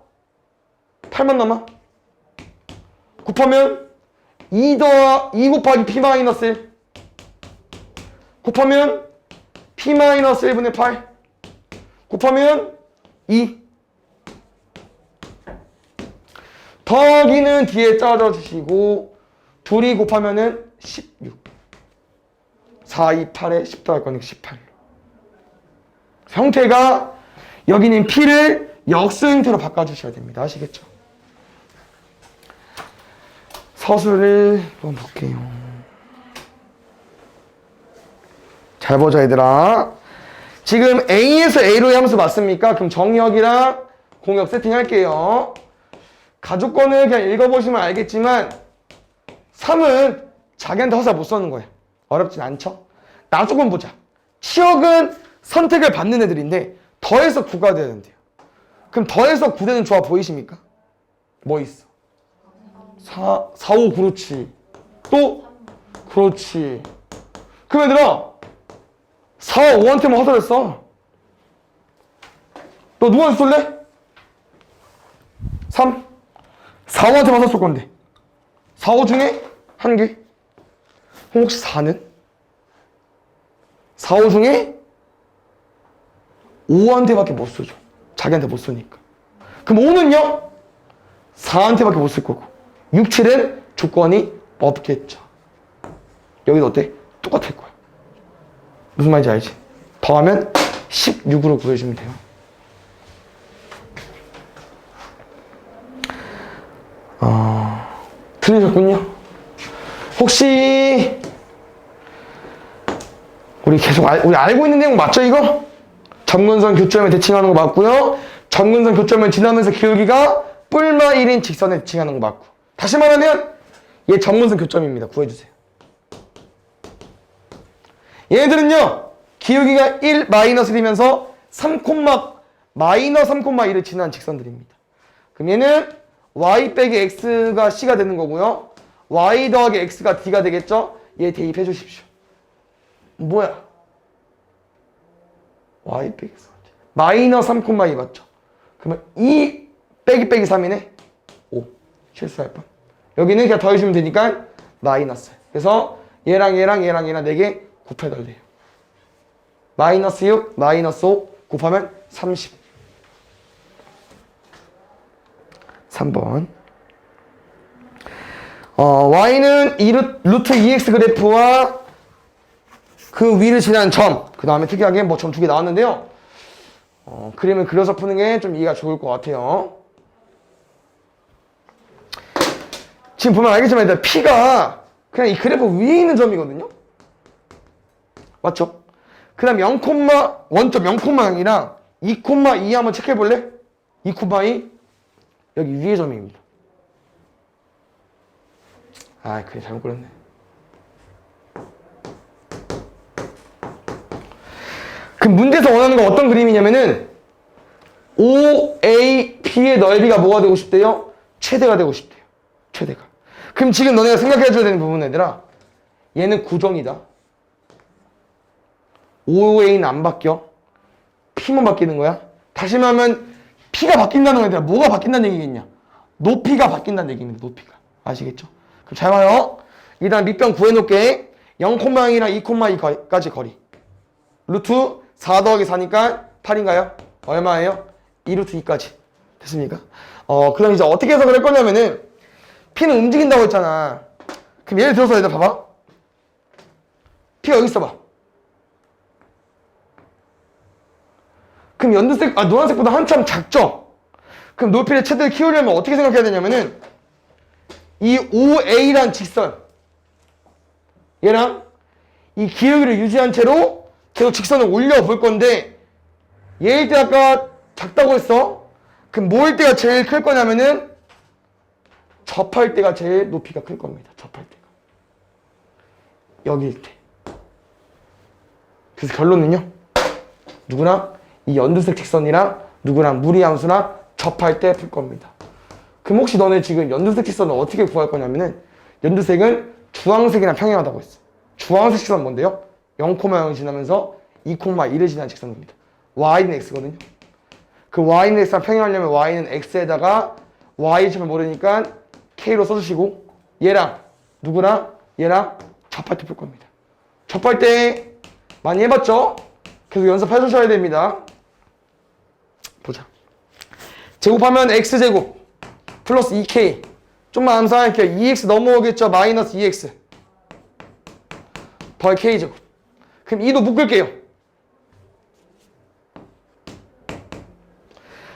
8만 남아. 곱하면 2 곱하기 P-1 곱하면 P-1분의 8 곱하면 2 더하기는 뒤에 짜줘주시고 둘이 곱하면은 16 4, 2, 8에 10 더할 거니까 18 형태가 여기는 P를 역수 형태로 바꿔주셔야 됩니다. 아시겠죠? 서술을 한번 볼게요. 잘 보자 얘들아. 지금 A에서 A로의 함수 맞습니까? 그럼 정역이랑 공역 세팅할게요. 가족권을 그냥 읽어보시면 알겠지만 3은 자기한테 허사 못 써는 거예요. 어렵진 않죠? 나조금 보자. 치역은 선택을 받는 애들인데 더해서 9가 돼야 된대요. 그럼 더해서 9 되는 조합 보이십니까? 뭐 있어? 4, 5 그렇지. 또? 그렇지. 그럼 얘들아 4, 5한테만 허설했어. 너 누구한테 쏠래? 3 4, 5한테만 허설 건데 4, 5 중에 한 개. 그럼 혹시 4는? 4, 5 중에 5한테밖에 못 쓰죠. 자기한테 못 쓰니까. 그럼 5는요? 4한테밖에 못 쓸 거고 6, 7은 조건이 없겠죠. 여기도 어때? 똑같을 거야. 무슨 말인지 알지? 더하면 16으로 구해주면 돼요. 틀리셨군요. 혹시 우리 계속 우리 알고 있는 내용 맞죠 이거? 점근선 교점에 대칭하는 거 맞고요. 점근선 교점을 지나면서 기울기가 뿔마 1인 직선에 대칭하는 거 맞고. 다시 말하면 얘 점근선 교점입니다. 구해주세요. 얘네들은요 기울기가 1 마이너스 1이면서 3, 마이너스 3,1을 지나는 직선들입니다. 그럼 얘는 y 빼기 x가 c가 되는 거고요. y 더하기 x가 d가 되겠죠? 얘 대입해 주십시오. 뭐야? y 빼기 x 마이너스 3,2 맞죠? 그러면 2 빼기 3이네? 5 실수할 뻔. 여기는 그냥 더해주면 되니까 마이너스. 그래서 얘랑 4개 곱해달래요. 마이너스 6, 마이너스 5 곱하면 30. 3번. y는 루트 2x 그래프와 그 위를 지나는 점, 그 다음에 특이하게 뭐 점 2개 나왔는데요. 그림을 그려서 푸는 게 좀 이해가 좋을 것 같아요. 지금 보면 알겠지만 일단 P가 그냥 이 그래프 위에 있는 점이거든요. 맞죠? 그 다음 원점 0,0이랑 2,2 한번 체크해 볼래? 2,2 여기 위의 점입니다. 그래 잘못 그렸네. 그 문제에서 원하는 건 어떤 그림이냐면은 OAP의 넓이가 뭐가 되고 싶대요? 최대가 되고 싶대요. 최대가. 그럼 지금 너네가 생각해줘야 되는 부분 얘들아, 얘는 고정이다. OA는 안 바뀌어. P만 바뀌는 거야. 다시 말하면 P가 바뀐다는 건 얘들아 뭐가 바뀐다는 얘기겠냐? 높이가 바뀐다는 얘기입니다. 높이가. 아시겠죠? 그럼 잘 봐요. 일단 밑변 구해놓을게. 0,0이랑 2,2까지 거리. 루트 4 더하기 4니까 8인가요? 얼마예요? 2루트 2까지. 됐습니까? 그럼 이제 어떻게 해석을 할 거냐면은 P는 움직인다고 했잖아. 그럼 예를 들어서 얘들 봐봐. P가 여기 있어봐. 그럼 노란색보다 한참 작죠? 그럼 높이를 최대로 키우려면 어떻게 생각해야 되냐면은 이 OA란 직선 얘랑 이 기울기를 유지한 채로 계속 직선을 올려볼 건데 얘일 때 아까 작다고 했어. 그럼 뭐일 때가 제일 클 거냐면은 접할 때가 제일 높이가 클 겁니다. 접할 때가. 여기일 때. 그래서 결론은요. 누구나 이 연두색 직선이랑 누구랑 무리함수나 접할 때 풀 겁니다. 그럼 혹시 너네 지금 연두색 직선을 어떻게 구할 거냐면은 연두색은 주황색이랑 평행하다고 했어. 주황색 직선은 뭔데요? 0,0을 지나면서 2,1을 지나는 직선입니다. y는 x거든요. 그 y는 x랑 평행하려면 y는 x에다가 y점을 모르니까 k로 써주시고 얘랑 누구랑 얘랑 접할 때 풀 겁니다. 접할 때 많이 해봤죠? 계속 연습해 주셔야 됩니다. 보자. 제곱하면 x제곱 플러스 2k 좀만 암산할게요. 2x 넘어오겠죠? 마이너스 2x 더할 k제곱. 그럼 2도 묶을게요.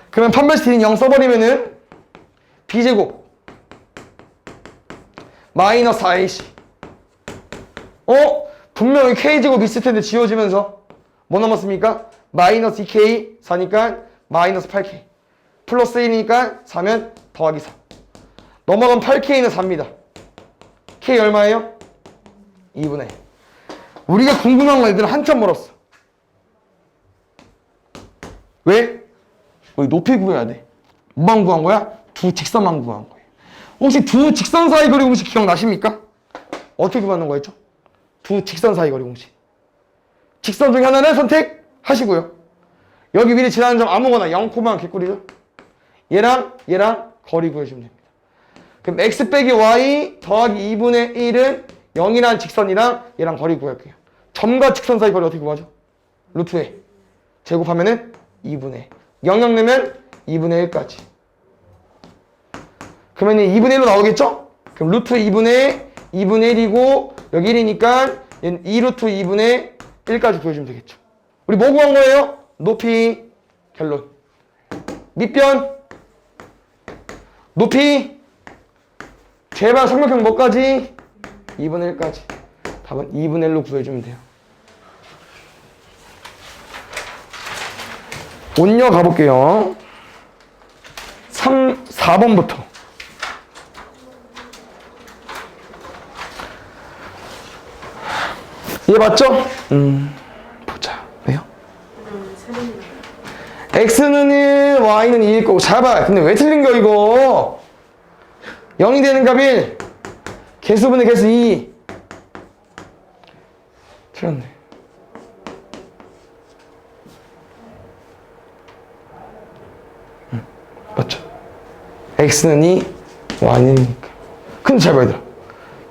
그러면 판별식 d는 0 써버리면은 b제곱 마이너스 4ac. 분명히 k제곱 있을 텐데 지워지면서 뭐 남았습니까? 마이너스 2k 4니까 마이너스 8k 플러스 1이니까 4면 더하기 4 넘어가면 8k는 4입니다. k 얼마예요? 2분의 1. 우리가 궁금한 건 얘들은 한참 멀었어. 왜? 우리 높이 구해야 돼. 뭐만 구한 거야? 두 직선만 구한 거예요. 혹시 두 직선 사이 거리 공식 기억나십니까? 어떻게 구하는 거였죠? 두 직선 사이 거리 공식. 직선 중에 하나는 선택하시고요. 여기 위에 지나는 점 아무거나 0, 개꿀이죠. 얘랑 거리 구해주면 됩니다. 그럼 x 빼기 y 더하기 2분의 1은 0이라는 직선이랑 얘랑 거리 구할게요. 점과 직선 사이 거리 어떻게 구하죠? 루트 A. 제곱하면은 2분의 1. 0 내면 2분의 1까지. 그러면 2분의 1로 나오겠죠? 그럼 루트 2분의 1이고 여기 1이니까 얘는 2루트 2분의 1까지 구해주면 되겠죠. 우리 뭐 구한 거예요? 높이. 결론. 밑변. 높이. 제발 삼각형 뭐까지? 2분의 1까지. 답은 2분의 1로 구해주면 돼요. 온녀 가볼게요. 4번부터. 얘 맞죠? 보자. 왜요? x는 1, y는 2일 거고. 잘 봐. 근데 왜 틀린 거 이거? 0이 되는 값 1. 개수분의 개수 2. 틀렸네. 맞죠? x는 2, y는 2니까. 근데 잘 봐, 얘들아.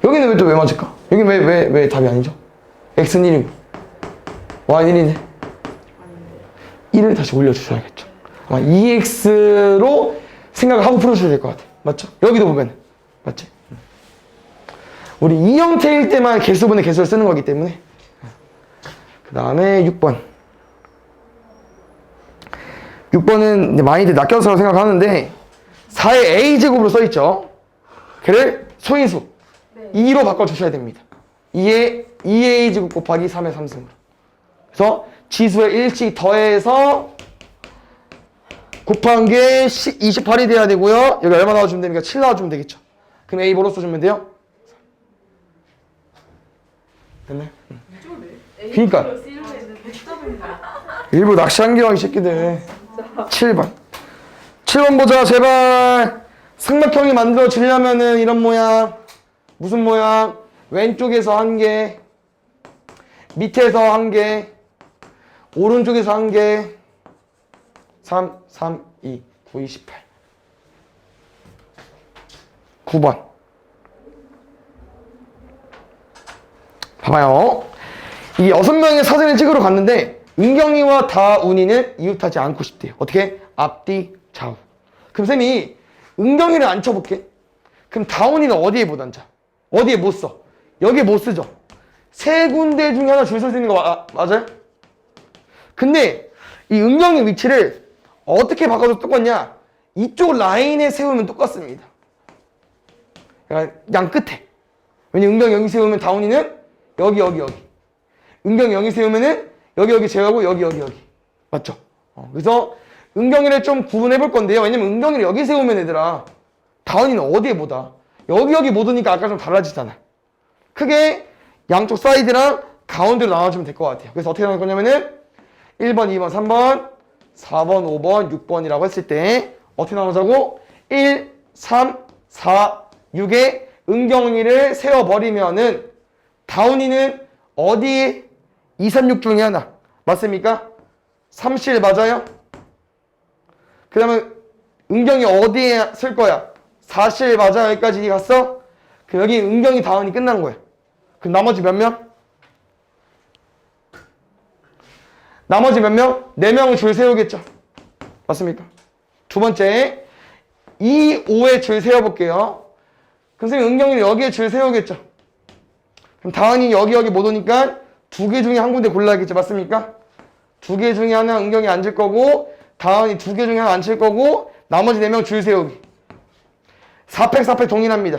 여기는 왜 맞을까? 여기는 왜 답이 아니죠? x는 1이고, y는 1이네. 1을 다시 올려주셔야겠죠. 아마 2x로 생각을 하고 풀어주셔야 될 것 같아요. 맞죠? 여기도 보면. 맞지? 우리 이 형태일 때만 개수분의 개수를 쓰는 거기 때문에. 그 다음에 6번. 6번은 이제 많이들 낚여서 생각하는데 4의 a제곱으로 써있죠. 걔를 소인수 2로 바꿔주셔야 됩니다. 2의 2a제곱 곱하기 3의 3승으로. 그래서 지수의 1씩 더해서 곱한 게 28이 돼야 되고요. 여기 얼마 나와주면 됩니까? 7 나와주면 되겠죠. 그럼 a 뭐로 써주면 돼요? 됐나요? 그니까 일부 낚시한 기왕 이 새끼들. 7번. 7번 보자 제발. 삼각형이 만들어지려면은 이런 모양. 무슨 모양? 왼쪽에서 한 개, 밑에서 한 개, 오른쪽에서 한 개. 3, 3, 2, 9, 28. 9번. 봐봐요. 이 6명의 사진을 찍으러 갔는데 은경이와 다운이는 이웃하지 않고 싶대요. 어떻게? 앞뒤, 좌우. 그럼 쌤이 은경이를 안 쳐볼게. 그럼 다운이는 어디에 못 앉아? 어디에 못 써? 여기에 못 쓰죠? 세 군데 중에 하나 줄 설 수 있는 거 맞아요? 근데 이 은경의 위치를 어떻게 바꿔서 똑같냐? 이쪽 라인에 세우면 똑같습니다. 그러니까 양 끝에. 왜냐 은경 여기 세우면 다운이는 여기. 은경 여기 세우면은 여기 제외하고 여기. 맞죠? 그래서 은경이를 좀 구분해 볼 건데요. 왜냐면 은경이를 여기 세우면 얘들아 다운이는 어디에 못 와? 여기 못 오니까 아까 좀 달라지잖아. 크게 양쪽 사이드랑 가운데로 나눠주면 될 것 같아요. 그래서 어떻게 나눌 거냐면은 1번, 2번, 3번, 4번, 5번, 6번이라고 했을 때 어떻게 나누자고? 1, 3, 4, 6에 은경이를 세워버리면은 다운이는 어디에 2, 3, 6 중에 하나 맞습니까? 37 맞아요? 그 다음에 은경이 어디에 쓸 거야? 40 맞아? 여기까지 갔어? 그럼 여기 은경이 다운이 끝난 거야. 그럼 나머지 몇 명? 나머지 몇 명? 4명을 줄 세우겠죠. 맞습니까? 두 번째 2, 5에 줄 세워볼게요. 그럼 선생님 은경이는 여기에 줄 세우겠죠. 그럼 다은이 여기 못 오니까 2개 중에 한 군데 골라야겠죠. 맞습니까? 2개 중에 하나 은경이 앉을 거고 다은이 2개 중에 하나 앉힐 거고 나머지 4명 줄 세우기. 4팩 동일합니다.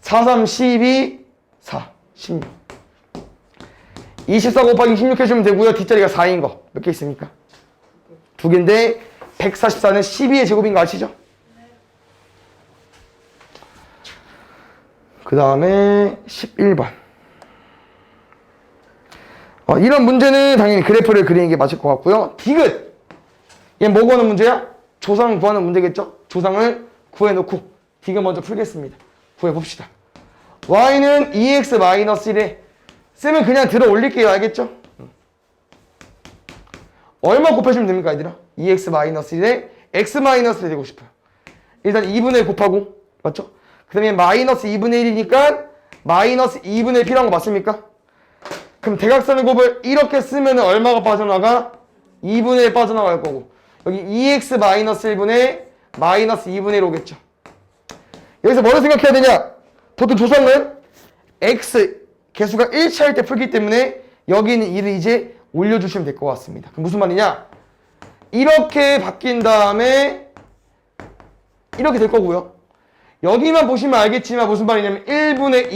4, 3, 12, 4, 16 24 곱하기 16 해주면 되고요. 뒷자리가 4인 거 몇 개 있습니까? 2개인데 144는 12의 제곱인 거 아시죠? 그 다음에 11번 이런 문제는 당연히 그래프를 그리는 게 맞을 것 같고요. 디귿 얘 뭐 구하는 문제야? 조상 구하는 문제겠죠? 조상을 구해놓고 디귿 먼저 풀겠습니다. 구해봅시다. y는 2x-1에 쌤은 그냥 들어 올릴게요. 알겠죠? 얼마 곱해주면 됩니까 얘들아? 2x-1에 x-1에 되고 싶어요. 일단 2분의 1 곱하고 맞죠? 그 다음에 마이너스 2분의 1이니까 마이너스 2분의 1 필요한 거 맞습니까? 그럼 대각선의 곱을 이렇게 쓰면 얼마가 빠져나가? 2분의 1 빠져나갈 거고 여기 2x-1분의 마이너스 2분의 1 오겠죠. 여기서 뭐를 생각해야 되냐? 보통 조상은 x 개수가 1차일 때 풀기 때문에 여기 있는 2를 이제 올려주시면 될 것 같습니다. 그럼 무슨 말이냐? 이렇게 바뀐 다음에 이렇게 될 거고요. 여기만 보시면 알겠지만 무슨 말이냐면 1분의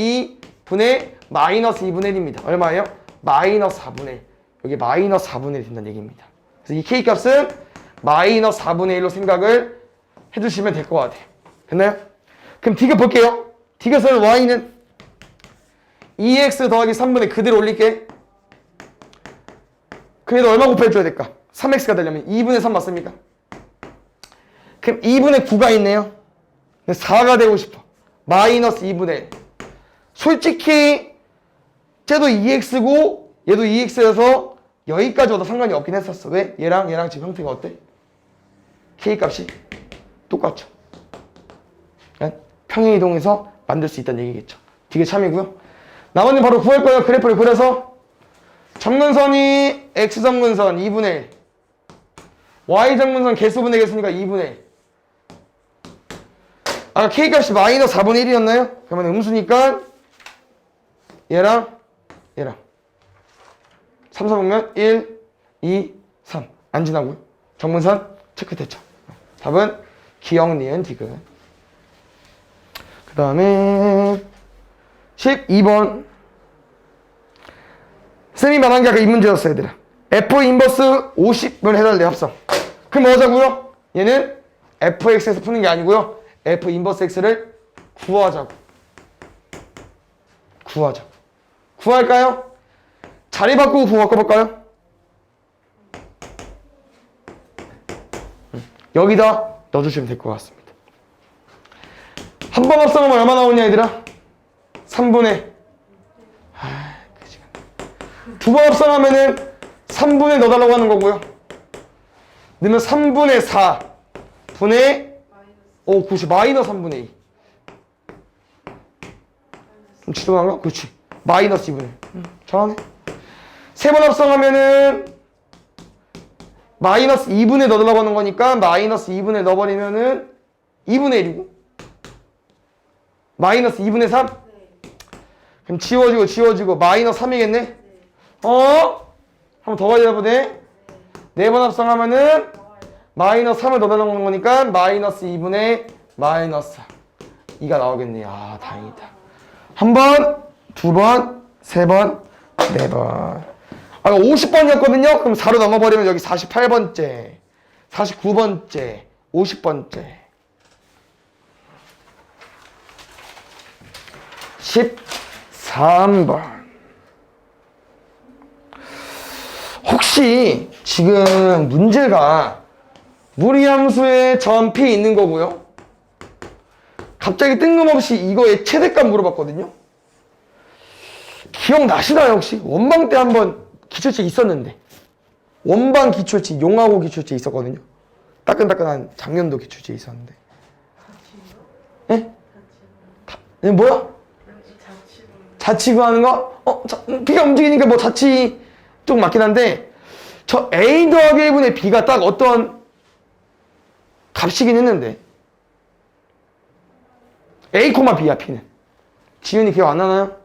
2분의 마이너스 2분의 1입니다. 얼마예요? 마이너스 4분의 1. 여기 마이너스 4분의 1이 된다는 얘기입니다. 그래서 이 K값은 마이너스 4분의 1로 생각을 해주시면 될 것 같아요. 됐나요? 그럼 디귿 볼게요. 디귿은 Y는 2x 더하기 3분의 그대로 올릴게. 그래도 얼마 곱해줘야 될까? 3x가 되려면 2분의 3 맞습니까? 그럼 2분의 9가 있네요. 4가 되고 싶어. 마이너스 2분의 1. 솔직히 쟤도 2x고 얘도 2x여서 여기까지 와도 상관이 없긴 했었어. 왜? 얘랑 지금 형태가 어때? K값이 똑같죠. 평행이동해서 만들 수 있다는 얘기겠죠. 되게 참이고요. 나머지는 바로 구할 거예요. 그래프를 그려서 점근선이 x점근선 2분의 1 y점근선 개수분의 개수니까 2분의 1 아까 K값이 마이너스 4분의 1이었나요? 그러면 음수니까 얘랑 3, 4 보면 1, 2, 3 안 지나고요. 점근선 체크됐죠. 답은 기역, 니은, 디귿. 그 다음에 12번 쌤이 말한 게 아까 이 문제였어요 얘들아. F 인버스 50을 해달래 합성. 그럼 뭐 하자고요? 얘는 fx에서 푸는 게 아니고요. F 인버스 x를 구하자고. 구할까요? 자리 바꾸고 바꿔볼까요? 여기다 넣어주시면 될 것 같습니다. 한 번 합성하면 얼마 나오냐 얘들아? 3분의 두 번 합성하면은 3분의 넣어달라고 하는 거고요. 넣으면 3분의 4 분의 90 마이너스 3분의 2 지도한가? 그렇지. 마이너스 2분의 1 잘하네. 세 번 합성하면은 마이너스 2분의 넣으려고 하는 거니까 마이너스 2분의 넣어버리면은 2분의 1이고 마이너스 2분의 3? 네. 그럼 지워지고 마이너스 3이겠네? 네. 어? 한 번 더 가야 보네? 네. 4번 합성하면은 나와요. 마이너스 3을 넣어놓는 거니까 마이너스 2분의 마이너스 3 2가 나오겠네. 아 다행이다. 한 번, 두 번, 세 번, 네 번. 아 50번이었거든요? 그럼 4로 넘어버리면 여기 48번째 49번째 50번째 13번. 혹시 지금 문제가 무리함수에 점 P 있는 거고요. 갑자기 뜬금없이 이거의 최대값 물어봤거든요. 기억나시나요 혹시? 원방 때 한번 기출제 있었는데 원방 기출제 용하고 기출제 있었거든요. 따끈따끈한 작년도 기출제 있었는데. 예? 네? 뭐야? 자치구 하는 거? B가 움직이니까 뭐 자치 좀 맞긴 한데 저 A 더하기 1분의 B가 딱 어떤 값이긴 했는데 A, B야 B는. 지윤이 기억 안 나나요?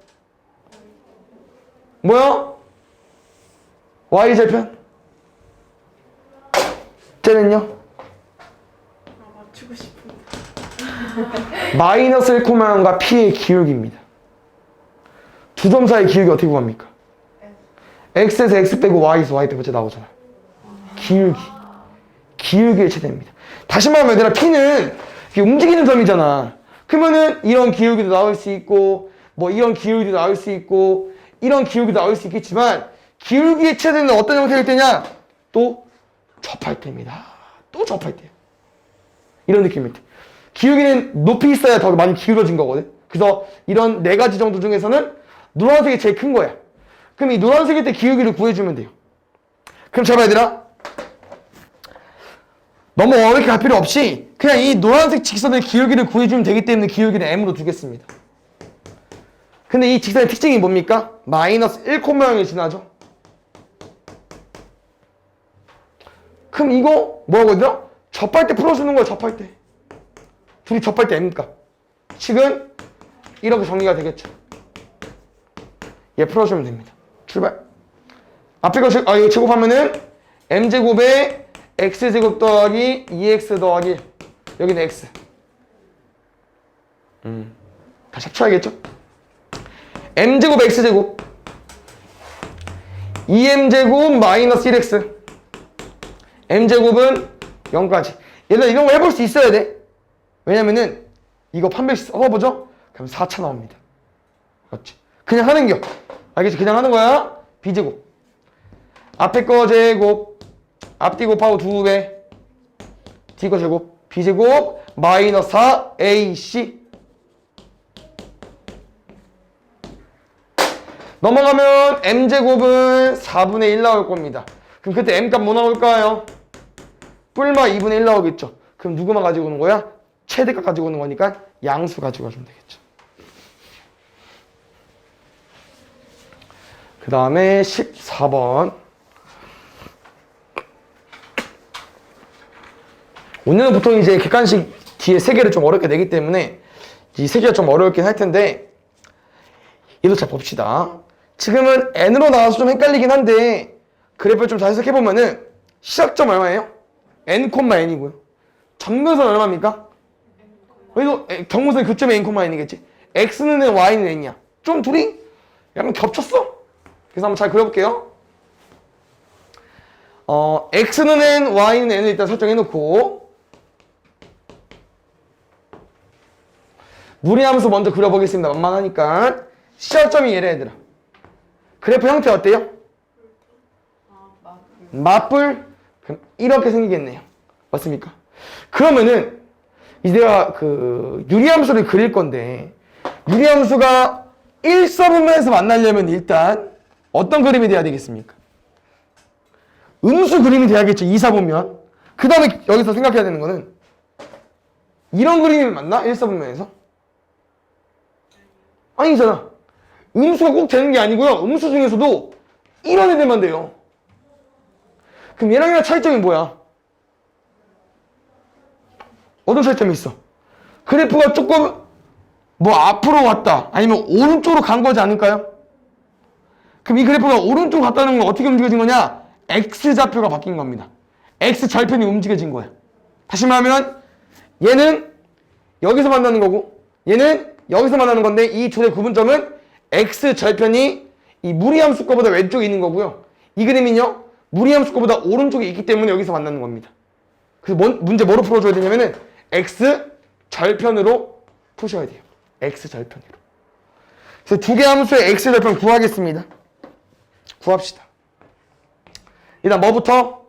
뭐야? Y절편? 쟤는요? 아, 맞추고 싶은데. 마이너스 1,0과 P의 기울기입니다. 두 점 사이 기울기 어떻게 구합니까? X에서 X 빼고 Y에서 Y 빼고 나오잖아. 기울기의 최대입니다. 다시 말하면 얘들아 P는 이게 움직이는 점이잖아. 그러면은 이런 기울기도 나올 수 있고 뭐 이런 기울기도 나올 수 있고 이런 기울기도 나올 수 있겠지만 기울기의 최대는 어떤 형태일 때냐? 또 접할 때입니다. 또 접할 때. 이런 느낌일 때. 기울기는 높이 있어야 더 많이 기울어진 거거든. 그래서 이런 네 가지 정도 중에서는 노란색이 제일 큰 거야. 그럼 이 노란색일 때 기울기를 구해주면 돼요. 그럼 잘 봐야 되나? 너무 어렵게 갈 필요 없이 그냥 이 노란색 직선의 기울기를 구해주면 되기 때문에 기울기를 M으로 두겠습니다. 근데 이 직선의 특징이 뭡니까? 마이너스 1,0이 지나죠? 그럼 이거 뭐하거든요? 접할 때 풀어주는 거야, 접할 때. 둘이 접할 때 M값. 식은 이렇게 정리가 되겠죠. 얘 풀어주면 됩니다. 출발. 앞에 거 이거 제곱하면은 M제곱에 X제곱 더하기 2X 더하기 1. 여기는 X. 다시 합쳐야겠죠? M제곱 X제곱 2M제곱 마이너스 1X M제곱은 0까지. 얘들아 이런 거 해볼 수 있어야 돼. 왜냐면은 이거 판별식 써보죠? 그럼 4차 나옵니다. 맞지? 그냥 하는 겨. 알겠지? 그냥 하는 거야. B제곱 앞에 거 제곱 앞뒤 곱하고 2배 D거 제곱 B제곱 마이너스 4AC 넘어가면 M제곱은 4분의 1 나올 겁니다. 그럼 그때 M값 뭐 나올까요? 뿔마 2분의 1 나오겠죠. 그럼 누구만 가지고 오는 거야? 최대값 가지고 오는 거니까 양수 가지고 가주면 되겠죠. 그 다음에 14번. 오늘은 보통 이제 객관식 뒤에 3개를 좀 어렵게 내기 때문에 이 3개가 좀 어렵긴 할 텐데 얘도 잘 봅시다. 지금은 N으로 나와서 좀 헷갈리긴 한데 그래프를 좀 잘 해석해보면은 시작점 얼마예요? N, N이고요. 정근선 얼마입니까? 그래도 정근선이 교점이 N, N이겠지. X는 N, Y는 N이야. 좀 둘이 약간 겹쳤어. 그래서 한번 잘 그려볼게요. X는 N, Y는 N을 일단 설정해놓고 무리함수 먼저 그려보겠습니다. 만만하니까. 시작점이 얘래 얘들아. 그래프 형태 어때요? 맞불? 그럼 이렇게 생기겠네요. 맞습니까? 그러면은 이제 내가 그 유리함수를 그릴 건데 유리함수가 1사분면에서 만나려면 일단 어떤 그림이 돼야 되겠습니까? 음수 그림이 돼야겠죠. 2사분면. 그 다음에 여기서 생각해야 되는 거는 이런 그림이 맞나? 1사분면에서? 아니잖아. 음수가 꼭 되는 게 아니고요. 음수 중에서도 이런 애들만 돼요. 그럼 얘랑 차이점이 뭐야? 어떤 차이점이 있어? 그래프가 조금 뭐 앞으로 왔다 아니면 오른쪽으로 간 거지 않을까요? 그럼 이 그래프가 오른쪽으로 갔다는 건 어떻게 움직여진 거냐? X좌표가 바뀐 겁니다. X절편이 움직여진 거야. 다시 말하면 얘는 여기서 만나는 거고 얘는 여기서 만나는 건데 이 둘의 구분점은 X절편이 이 무리함수 거보다 왼쪽에 있는 거고요. 이 그림은요. 무리함수 거보다 오른쪽에 있기 때문에 여기서 만나는 겁니다. 그래서 문제 뭐로 풀어줘야 되냐면은 X절편으로 푸셔야 돼요. X절편으로. 그래서 두 개 함수의 X절편 구하겠습니다. 구합시다. 일단 뭐부터?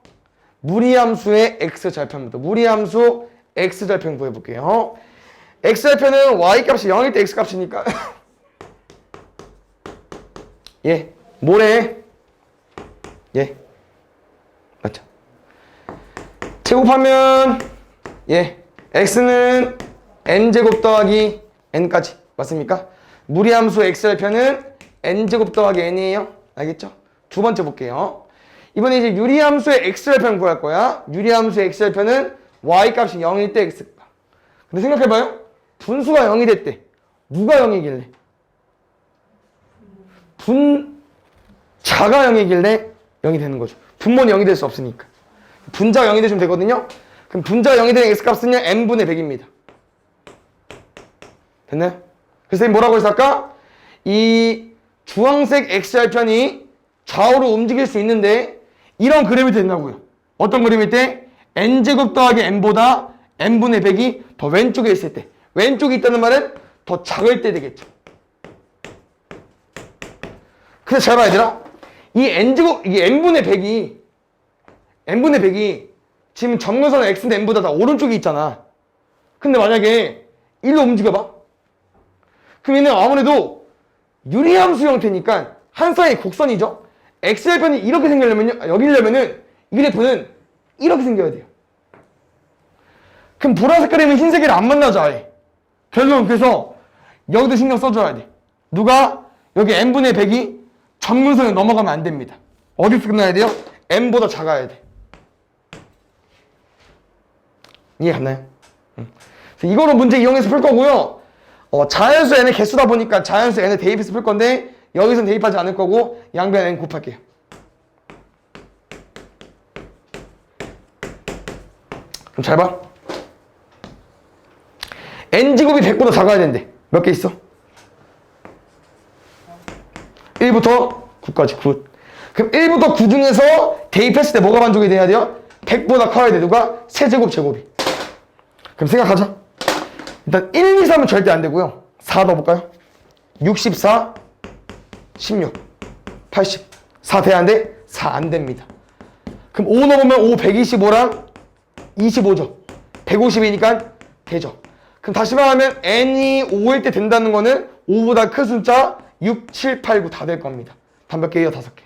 무리함수의 X절편부터. 무리함수 X절편 구해볼게요. X절편은 Y값이 0일 때 X값이니까 예, 뭐래? 예, 맞죠? 제곱하면 예, X는 N제곱 더하기 N까지 맞습니까? 무리함수 X절편은 N제곱 더하기 N이에요. 알겠죠? 두 번째 볼게요. 이번에 이제 유리함수의 X절편 구할 거야. 유리함수의 X절편은 Y값이 0일 때 X값. 근데 생각해봐요. 분수가 0이 됐대. 누가 0이길래? 분자가 0이길래 0이 되는 거죠. 분모는 0이 될 수 없으니까. 분자가 0이 되시면 되거든요. 그럼 분자가 0이 되는 X값은요. N분의 100입니다. 됐나요? 그래서 뭐라고 해서 아까 이 주황색 X절편이 좌우로 움직일 수 있는데 이런 그림이 된다고요. 어떤 그림일 때? N제곱 더하기 N보다 N분의 100이 더 왼쪽에 있을 때. 왼쪽에 있다는 말은 더 작을 때 되겠죠. 그래서 잘 봐야 되나? 이 N제곱, 이게 N분의 100이 지금 점근선 X인데 N보다 다 오른쪽에 있잖아. 근데 만약에 일로 움직여봐. 그럼 얘는 아무래도 유리함수 형태니까 한 쌍의 곡선이죠. X절편이 이렇게 생기려면요, 여기려면은 이 그래프는 이렇게 생겨야 돼요. 그럼 보라색 그림은 흰색이랑 안 만나죠, 아예. 결국은 그래서 여기도 신경 써줘야 돼. 누가? 여기 N분의 100이 점근선에 넘어가면 안 됩니다. 어디서 끝나야 돼요? N보다 작아야 돼. 이해 갔나요? 그래서 이거로 문제 이용해서 풀 거고요. 자연수 n의 개수다 보니까 자연수 n을 대입해서 풀 건데 여기서는 대입하지 않을 거고 양변 n 곱할게요. 그럼 잘 봐. n제곱이 100보다 작아야 된대. 몇 개 있어? 1부터 9까지 9. 그럼 1부터 9 중에서 대입했을 때 뭐가 만족이 돼야 돼요? 100보다 커야 돼. 누가? 세제곱 제곱이. 그럼 생각하자. 일단 1, 2, 3은 절대 안 되고요. 4 넣어볼까요? 64, 16, 80. 4 돼야 안 돼? 4 안 됩니다. 그럼 5 넣으면 5, 125랑 25죠. 150이니까 되죠. 그럼 다시 말하면 n이 5일 때 된다는 거는 5보다 큰 숫자 6, 7, 8, 9 다 될 겁니다. 단 몇 개예요? 5개.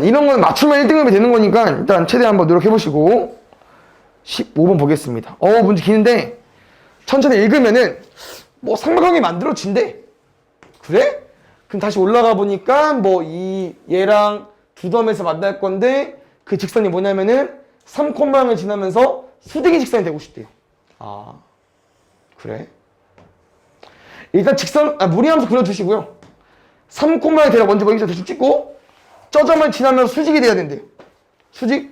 이런 건 맞추면 1등급이 되는 거니까 일단 최대한 한번 노력해보시고 15번 보겠습니다. 문제 기는데 천천히 읽으면은 뭐 삼각형이 만들어진대. 그래? 그럼 다시 올라가 보니까 뭐 얘랑 두 점에서 만날 건데 그 직선이 뭐냐면은 3콤마형을 지나면서 수직인 직선이 되고 싶대요. 아, 그래? 일단 무리함수 그려주시고요. 3콤마의 대략 먼저 여기서 대충 찍고 저 점을 지나면 수직이 돼야 된대요. 수직.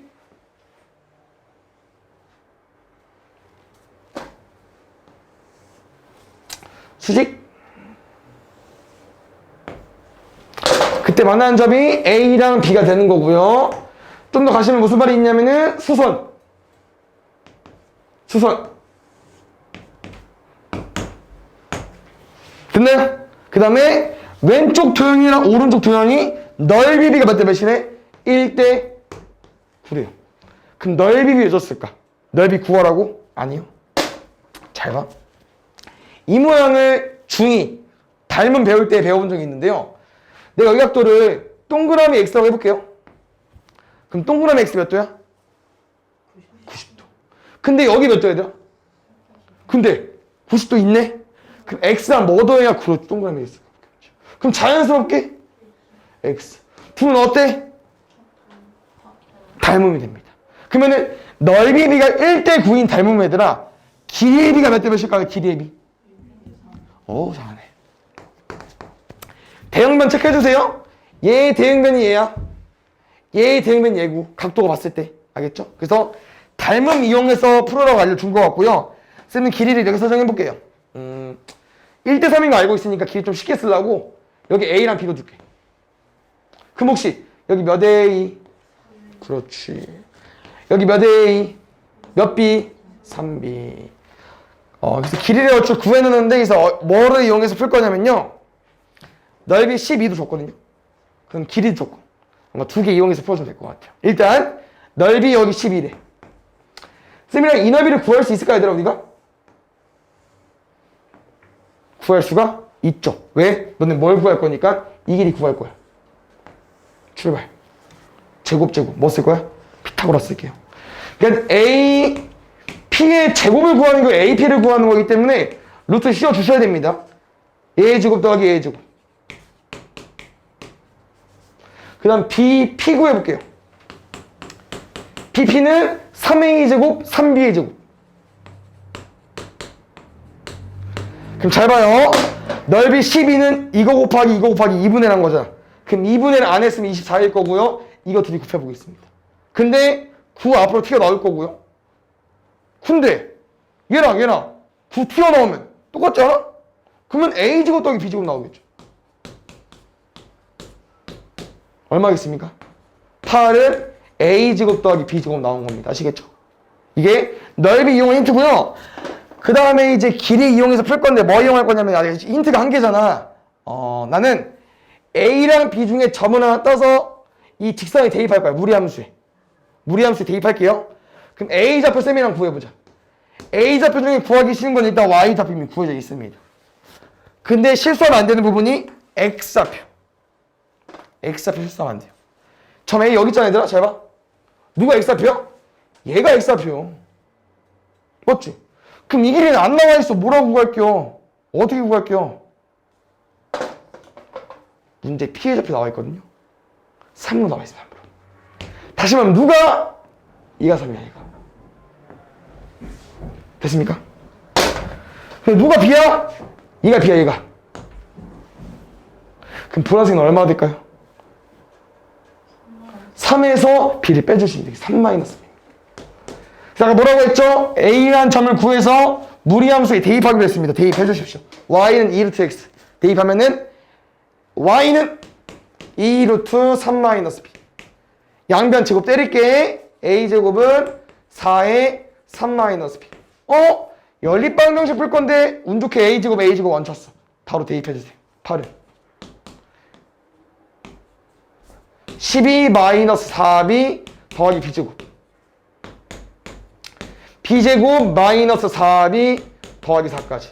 그때 만나는 점이 A랑 B가 되는 거고요. 좀 더 가시면 무슨 말이 있냐면은 수선. 됐나요? 그 다음에 왼쪽 도형이랑 오른쪽 도형이 넓이비가 몇 대 몇이네? 1대 9래요. 그럼 넓이비 왜 줬을까? 넓이 구하라고? 아니요. 잘 봐. 이 모양을 중2 닮은 배울 때 배워본 적이 있는데요. 내가 이 각도를 동그라미 x라고 해볼게요. 그럼 동그라미 x 몇 도야? 90도. 근데 여기 몇 도야 돼? 근데 90도 있네? 그럼 x랑 뭐 더해야 동그라미 x? 그럼 자연스럽게 x. 둘은 어때? 닮음이 됩니다. 그러면은 넓이 비가 1대 9인 닮음 애들아 길이의 비가 몇 대 몇일까요? 길이의 비. 오 잘하네. 대형변 체크해주세요. 얘의 대형변이 얘야. 얘의 대형변이 얘고 각도가 봤을 때 알겠죠? 그래서 닮음 이용해서 풀으라고 알려준 것 같고요. 쌤은 길이를 여기서 설정해볼게요. 1대 3인 거 알고 있으니까 길이 좀 쉽게 쓰려고 여기 A랑 B로 줄게. 그럼 혹시 여기 몇 A? 그렇지. 여기 몇 A? 몇 B? 3B. 그래서 길이를 어차피 구해놓는데 여기서 뭐를 이용해서 풀 거냐면요. 넓이 12도 줬거든요. 그럼 길이도 줬고 아마 두 개 이용해서 풀어주면 될 것 같아요. 일단 넓이 여기 12래. 쌤이랑 이 넓이를 구할 수 있을까 얘들아 우리가? 구할 수가 있죠. 왜? 너네 뭘 구할 거니까 이 길이 구할 거야. 출발. 제곱 뭐 쓸 거야? 피타고라스 쓸게요. 그러니까 A, P의 제곱을 구하는 거 AP를 구하는 거기 때문에 루트 씌워 주셔야 됩니다. A의 제곱 더하기 A의 제곱. 그 다음 B, P 구해볼게요. BP는 3A 제곱, 3B의 제곱. 그럼 잘 봐요. 넓이 12는 이거 곱하기 2분의 1한 거잖아. 그럼 2분의 1 안 했으면 24일 거고요. 이거 둘이 곱해보겠습니다. 근데 9 앞으로 튀어나올 거고요. 근데 얘랑 9 튀어나오면 똑같지 않아? 그러면 A제곱 더하기 B제곱 나오겠죠. 얼마겠습니까? 8은 A제곱 더하기 B제곱 나온 겁니다. 아시겠죠? 이게 넓이 이용한 힌트고요. 그 다음에 이제 길이 이용해서 풀 건데 뭐 이용할 거냐면 힌트가 한 개잖아. 나는 A랑 B 중에 점을 하나 떠서 이 직선에 대입할 거야. 무리함수에 대입할게요. 그럼 A좌표 쌤이랑 구해보자. A좌표 중에 구하기 쉬운 건 일단 Y좌표면 구해져 있습니다. 근데 실수하면 안 되는 부분이 X좌표 실수하면 안 돼요. 점 A 여기 있잖아 얘들아. 잘 봐. 누가 X좌표야? 얘가 X좌표요. 맞지? 그럼 이 길이는 안 나와 있어. 뭐라고 구할게요? 어떻게 구할게요? 문제 P의 좌표 나와 있거든요. 3으로 나와 있어요. 3으로. 다시 말하면 누가? 얘가 3이야 얘가. 됐습니까? 근데 누가 B야? 얘가 B야 얘가. 그럼 보라색은 얼마나 될까요? 3에서 B를 빼주시면 되겠어요. 3-B입니다. 자, 아까 뭐라고 했죠? A라는 점을 구해서 무리함수에 대입하기로 했습니다. 대입해 주십시오. Y는 2루트 X. 대입하면은 Y는 2루트 3-B. 양변 제곱 때릴게. A제곱은 4의 3-B. 연립방정식 풀 건데 운 좋게 A제곱 얹혔어. 바로 대입해 주세요. 8은 12-4B 더하기 B제곱. B제곱 마이너스 4B 더하기 4까지.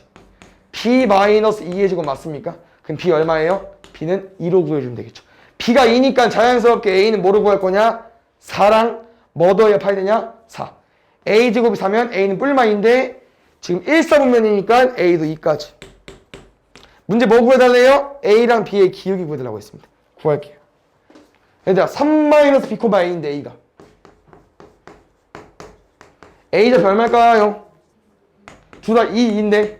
B 마이너스 2의 제곱 맞습니까? 그럼 B 얼마예요? B는 2로 구해주면 되겠죠. B가 2니까 자연스럽게 A는 뭐로 구할 거냐? 4랑 뭐 더해야 8 되냐? 4. A제곱이 4면 A는 뿔마인데 지금 1사분면이니까 A도 2까지. 문제 뭐 구해달래요? A랑 B의 기울기 구해달라고 했습니다. 구할게요. 얘들아 3-B, A인데 A가 A좌표 얼마일까요? 둘 다 2인데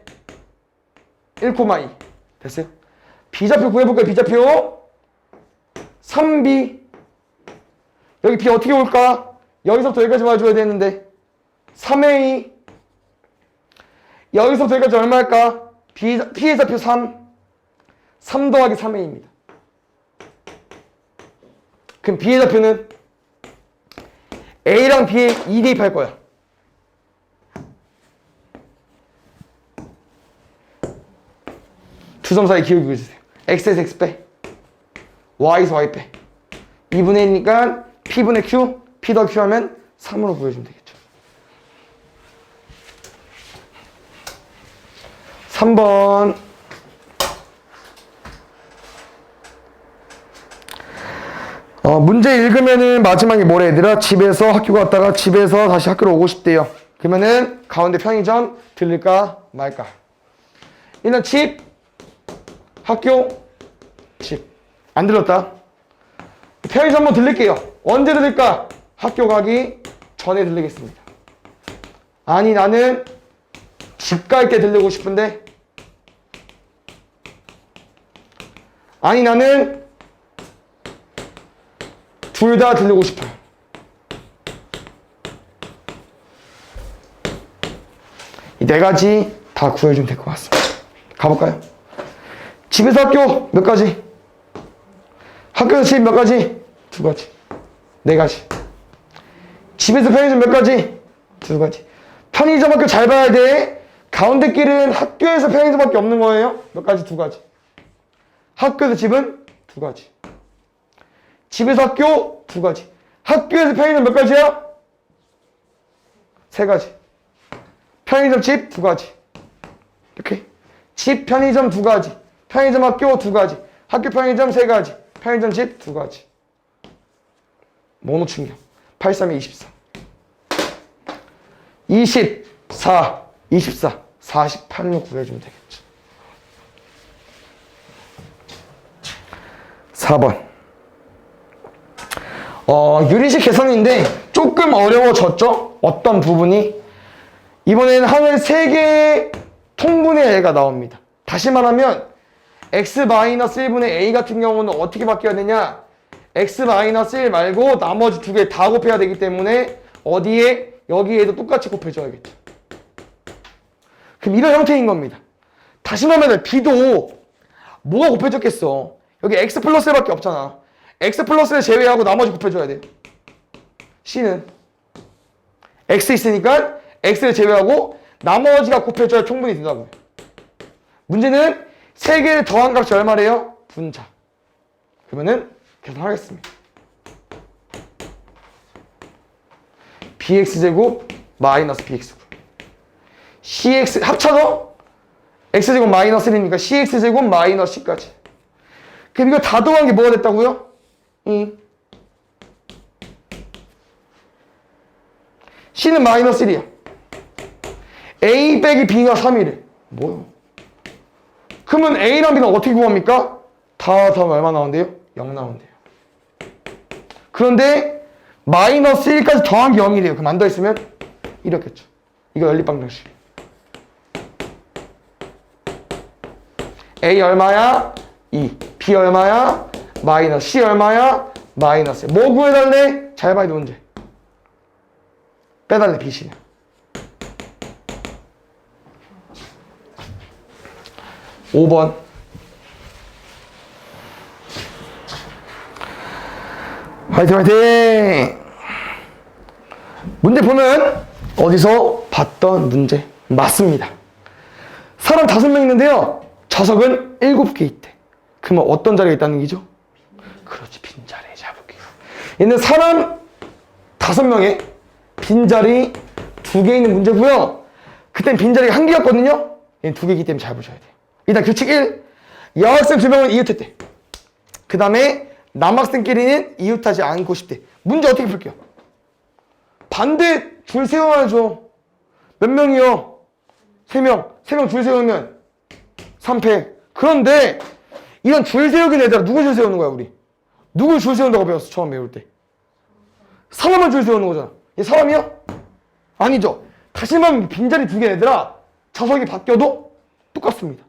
1,2 됐어요? B좌표 구해볼까요? B좌표 3B 여기 B 어떻게 올까? 여기서부터 여기까지 와줘야 되는데 3A 여기서부터 여기까지 얼마일까? B의 좌표 3 더하기 3A입니다. 그럼 B의 좌표는 A랑 B에 2 대입할 거야. 두 점 사이 기울기 주세요. X에서 X 빼. Y에서 Y 빼. 2분의 1이니까 P분의 Q, P 더 Q 하면 3으로 구해주면 되겠죠. 3번. 문제 읽으면은 마지막에 뭐래 얘들아? 집에서 학교 갔다가 집에서 다시 학교로 오고 싶대요. 그러면은 가운데 편의점 들릴까 말까? 일단 집, 학교, 집. 안 들렸다. 편의점 한번 들릴게요. 언제 들릴까? 학교 가기 전에 들리겠습니다. 아니 나는 집 갈 때 들리고 싶은데, 아니 나는 둘 다 들리고 싶어요. 이 네 가지 다 구해주면 될 것 같습니다. 가볼까요? 집에서 학교 몇 가지? 학교에서 집 몇 가지? 두 가지. 네 가지. 집에서 편의점 몇 가지? 두 가지. 편의점 학교 잘 봐야 돼. 가운데 길은 학교에서 편의점밖에 없는 거예요. 몇 가지? 두 가지. 학교에서 집은 두 가지. 집에서 학교 두 가지. 학교에서 편의점 몇 가지야? 세 가지. 편의점 집 두 가지. 이렇게. 집 편의점 두 가지. 편의점 학교 두 가지. 학교 편의점 세 가지. 편의점 집 두 가지. 모노 충격. 8, 3에 24. 24, 24, 48로 구해주면 되겠죠. 4번. 유리식 계산인데 조금 어려워졌죠? 어떤 부분이? 이번에는 하늘 3개의 통분의 애가 나옵니다. 다시 말하면 x-1분의 a 같은 경우는 어떻게 바뀌어야 되냐? x-1 말고 나머지 두 개 다 곱해야 되기 때문에 어디에? 여기에도 똑같이 곱해줘야겠죠. 그럼 이런 형태인 겁니다. 다시 말하면 b도 뭐가 곱해졌겠어? 여기 x 플러스 1밖에 없잖아. x 플러스 1 제외하고 나머지 곱해줘야 돼요. c는 x 있으니까 x를 제외하고 나머지가 곱해줘야 총분이 된다고요. 문제는 3개를 더한 값이 얼마래요? 분자. 그러면은 계산하겠습니다. bx제곱 마이너스 bx제곱. cx 합쳐서 x제곱 마이너스 1이니까 cx제곱 마이너스 c까지. 그럼 이거 다 더한 게 뭐가 됐다고요? c는 마이너스 1이야. a 빼기 b가 3이래. 뭐요? 그러면 a랑 b는 어떻게 구합니까? 다 더하면 얼마 나온대요? 0 나온대요. 그런데 마이너스 1까지 더한 게 0이래요. 그럼 안 더했으면 이렇겠죠. 이거 연립방정식. a 얼마야? 2. b 얼마야? 마이너스. c 얼마야? 마이너스. 뭐 구해달래? 잘 봐야 돼 문제. 빼달래 bc는. 5번. 화이팅 화이팅! 문제 보면 어디서 봤던 문제 맞습니다. 사람 5명 있는데요. 좌석은 7개 있대. 그러면 어떤 자리가 있다는 얘기죠? 그렇지, 빈자리 잡을게요. 얘는 사람 5명에 빈자리 2개 있는 문제고요. 그땐 빈자리가 1개였거든요. 얘는 2개이기 때문에 잘 보셔야 돼요. 일단 규칙 1. 여학생 2명은 이웃했대. 그 다음에 남학생끼리는 이웃하지 않고 싶대. 문제 어떻게 풀게요? 반대 줄 세워야죠. 몇 명이요? 3명. 3명 줄 세우면 3패. 그런데 이런 줄 세우기 얘들아 누구 줄 세우는 거야 우리? 누굴 줄 세운다고 배웠어 처음 배울 때? 사람을 줄 세우는 거잖아. 얘 사람이야? 아니죠. 다시 말하면 빈자리 2개 얘들아 좌석이 바뀌어도 똑같습니다.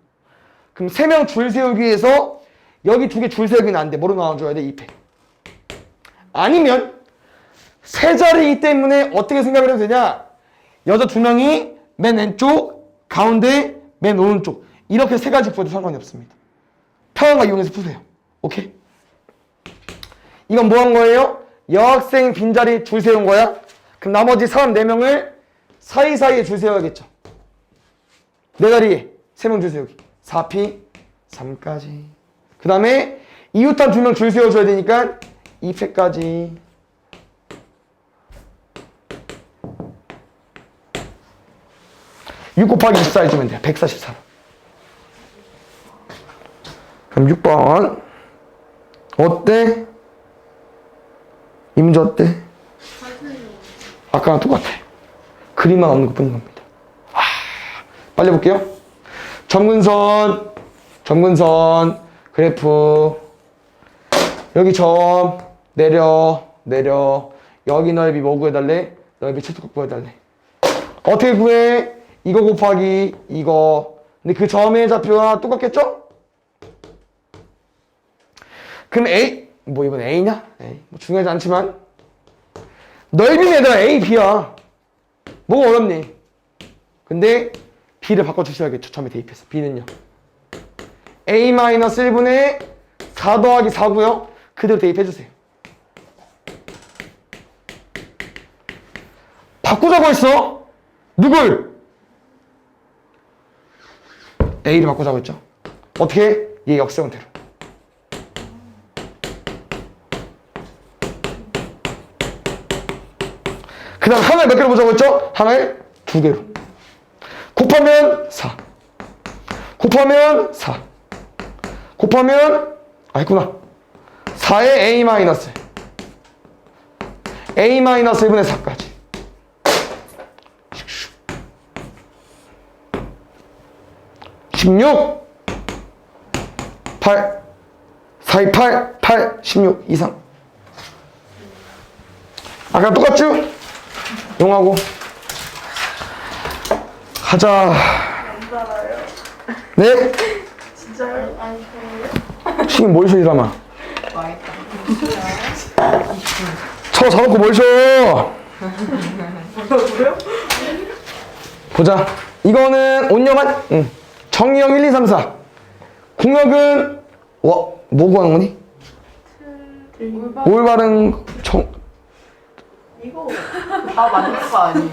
그럼 3명 줄 세우기 위해서 여기 2개 줄 세우기는 안 돼. 뭐로 나눠줘야 돼? 2패. 아니면 세 자리이기 때문에 어떻게 생각을 해도 되냐? 여자 2명이 맨 왼쪽, 가운데, 맨 오른쪽. 이렇게 3가지 구해도 상관이 없습니다. 평형과 이용해서 푸세요. 오케이? 이건 뭐 한 거예요? 여학생 빈자리 줄 세운 거야. 그럼 나머지 사람 4명을 사이사이에 줄 세워야겠죠. 네 자리에 3명 줄 세우기. 4P, 3까지. 그 다음에 이웃한 2명 줄 세워줘야 되니까 2패까지. (6 곱하기 24) 해주면 돼요. 144. 그럼 6번 어때? 이 문제 어때? 아까랑 똑같아. 그림만 없는 것 뿐인 겁니다. 빨리 볼게요. 점근선 그래프 여기 점 내려 여기 넓이 뭐 구해달래? 넓이 최소값 구해달래. 어떻게 구해? 이거 곱하기 이거. 근데 그 점의 좌표가 똑같겠죠? 그럼 A 뭐 이건 A냐? A. 뭐 중요하지 않지만 넓이는 얘들아 A, B야. 뭐가 어렵니? 근데 B를 바꿔주셔야겠죠. 점에 대입해서. B는요. A-1분의 4 더하기 4고요. 그대로 대입해주세요. 바꾸자고 했어. 누굴? A를 바꾸자고 했죠. 어떻게? 얘 역수형태로. 그 다음 하나를 몇 개로 보자고 했죠? 하나를 2개로. 곱하면 4. 곱하면 4. 곱하면 있구나. 4에 A 마이너스. A 마이너스 1분의 4까지. 16 8 4, 2, 8 8 16 이상. 아까 똑같죠? 용하고 가자. 안 달아요. 네? 진짜요? 아니 지금 뭘 쉬, 이라마? 쳐 사놓고 뭘 쉬어? 뭐라고요? 보자. 이거는 온영한? 응. 정의형 1, 2, 3, 4. 공역은 뭐 구하는 거니? 올바른 이거 다 맞는 거 아니에요?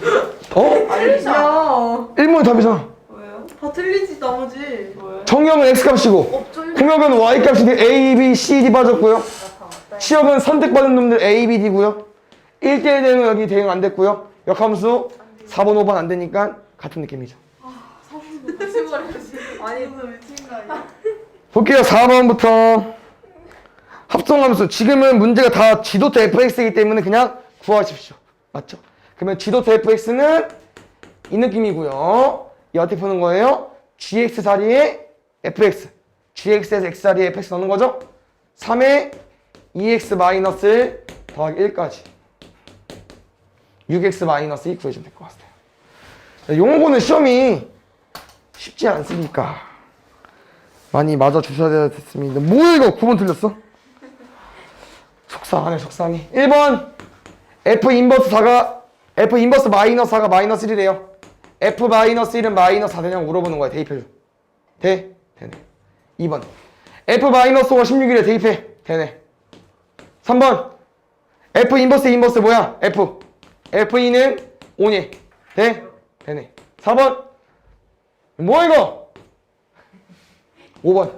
어? 아니죠. 1문이 답이잖아. 왜요? 다 틀리지 나머지. 뭐예요? 정의형은 X값이고 없죠. 공역은 Y값이 A, B, C, D 빠졌고요. 시역은 선택받은 놈들 A, B, D고요. 1대1 대응은 여기 대응 안 됐고요. 역함수 4번, 5번 안 되니까 같은 느낌이죠. 아니 무슨 미친 거 아니야? 볼게요. 4번부터 합성함수. 지금은 문제가 다 지도토 fx이기 때문에 그냥 구하십시오. 맞죠? 그러면 지도토 fx는 이 느낌이고요. 이 어떻게 푸는 거예요? gx 자리에 fx, gx에서 x 자리에 fx 넣는 거죠? 3에 2x 마이너스 더하기 1까지 6x 마이너스 2 구해주면 될 것 같아요. 용어는 시험이 쉽지 않으니까 많이 맞아주셔야 됐습니다. 뭐야 이거 9번 틀렸어? 속상하네 속상해. 1번 F 인버스 4가 F 인버스 마이너스 4가 마이너스 1이래요. F 마이너스 1은 마이너스 4 되냐고 물어보는 거야. 대입해줘. 돼? 되네. 2번 F 마이너스 5가 16이래. 대입해. 되네. 3번 F 인버스 뭐야? F F2는 5니. 돼? 되네. 4번 뭐야 이거? 5번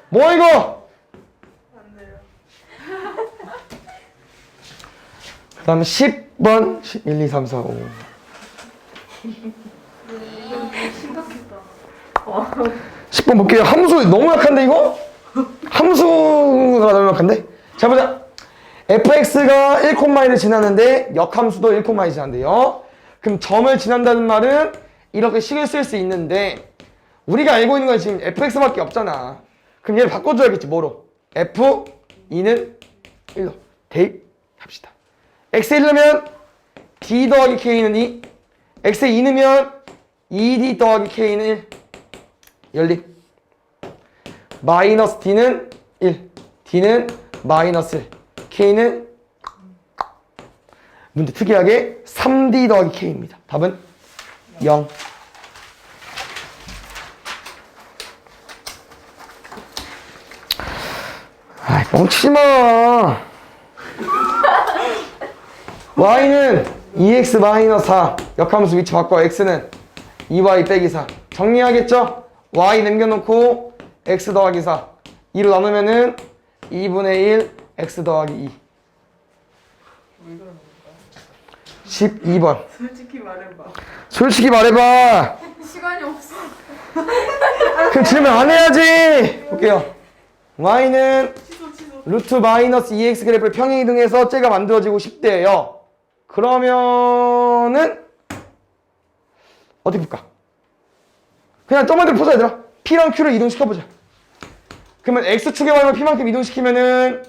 뭐야 이거? 안 돼요. 그 다음에 10번 1, 2, 3, 4, 5 심각했다. 10번 볼게요. 함수 너무 약한데 이거? 함수가 너무 약한데? 자 보자. fx가 1,1을 지나는데 역함수도 1,1이 지난대요. 그럼 점을 지난다는 말은 이렇게 식을 쓸 수 있는데 우리가 알고 있는 건 지금 fx밖에 없잖아. 그럼 얘를 바꿔줘야겠지. 뭐로? f2는 1로 대입합시다. x에 1넣으면 d 더하기 k는 2, x에 2 넣으면 2d 더하기 k는 1 연립. 마이너스 d는 1, d는 마이너스 1, k는 문제 특이하게 3d 더하기 k입니다. 답은 0. 아이, 뻥치지 마. y는 2x 마이너스 4. 역함수 위치 바꿔. x는 2y 빼기 4. 정리하겠죠? y 남겨놓고 x 더하기 4. 2로 나누면은 2분의 1 x 더하기 2. 12번. 솔직히 말해봐. 솔직히 말해봐. 시간이 없어. 그럼 질문 안 해야지. 볼게요. y는 취소. 루트 마이너스 2x 그래프를 평행이동해서 째가 만들어지고 싶대요. 그러면은 어떻게 볼까? 그냥 점만대로 보자 얘들아. P랑 Q를 이동시켜보자. 그러면 x축의 방향을 p만큼 이동시키면은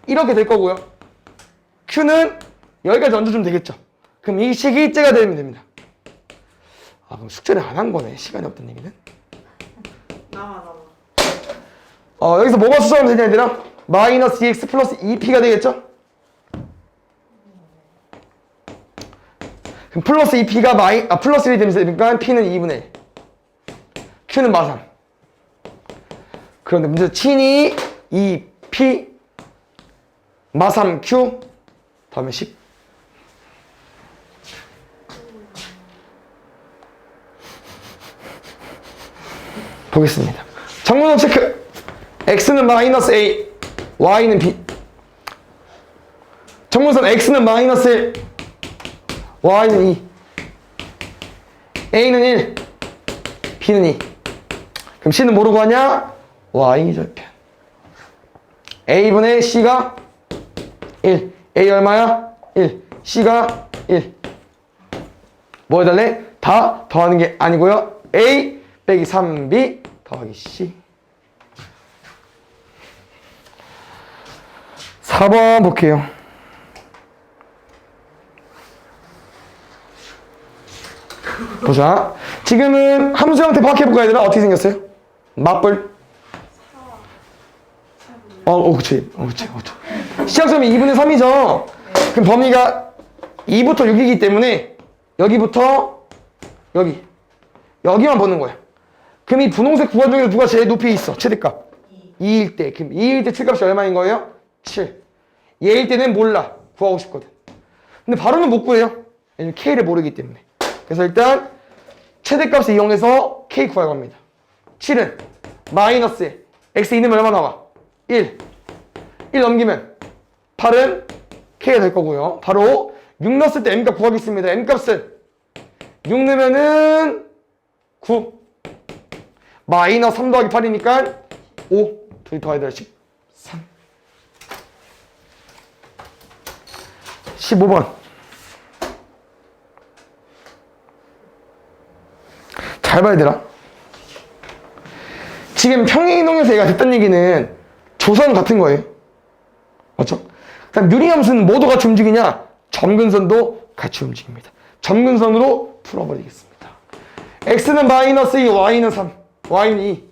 이렇게 될 거고요. q는 여기까지 얹어주면 되겠죠. 그럼 이 식이 째가 되면 됩니다. 아, 그럼 숙제를 안 한 거네. 시간이 없다는 얘기는. 나와. 여기서 뭐가 수정하면 되냐, 얘들아? 마이너스 2x 플러스 2p가 되겠죠? 그럼 플러스 2p가 플러스 1이 되니까 p는 2분의 1. q는 마삼. 그런데 문제 친이 2p 마삼 q 다음에 10. 보겠습니다. 정문호 체크. x는 마이너스 a, y는 b. 정문선 x는 마이너스 1, y는 2, a는 1, b는 2. 그럼 c는 뭐로 하냐? y절편. a분의 c가 1. a 얼마야? 1. c가 1. 뭐 해달래? 다 더하는 게 아니고요. a 빼기 3b 더하기 c. 4번 볼게요. 보자. 지금은 함수 형태 파악해볼까, 얘들아? 어떻게 생겼어요? 맞불. 그치. 시작점이 2분의 3이죠? 그럼 범위가 2부터 6이기 때문에 여기부터 여기만 보는 거야. 그럼 이 분홍색 구간 중에서 누가 제일 높이 있어? 최대값. 2일 때. 그럼 2일 때 최값이 얼마인 거예요? 7. 얘일 때는 몰라. 구하고 싶거든. 근데 바로는 못 구해요. 왜냐면 K를 모르기 때문에. 그래서 일단 최대값을 이용해서 K 구할 겁니다. 7은 마이너스 X 있으면 얼마 나와? 1. 1 넘기면 8은 K가 될 거고요. 바로 6 넣었을 때 M값 구하겠습니다. M값은 6 넣으면은 9. 마이너스 3 더하기 8이니까 5. 둘이 더해야 돼. 13. 15번. 잘 봐야 되나? 지금 평행이동에서 얘가 됐다는 얘기는 조선 같은 거예요. 맞죠? 그다음 유리함수는 뭐도 같이 움직이냐? 점근선도 같이 움직입니다. 점근선으로 풀어버리겠습니다. x는 마이너스 2, y는 3, y는 2.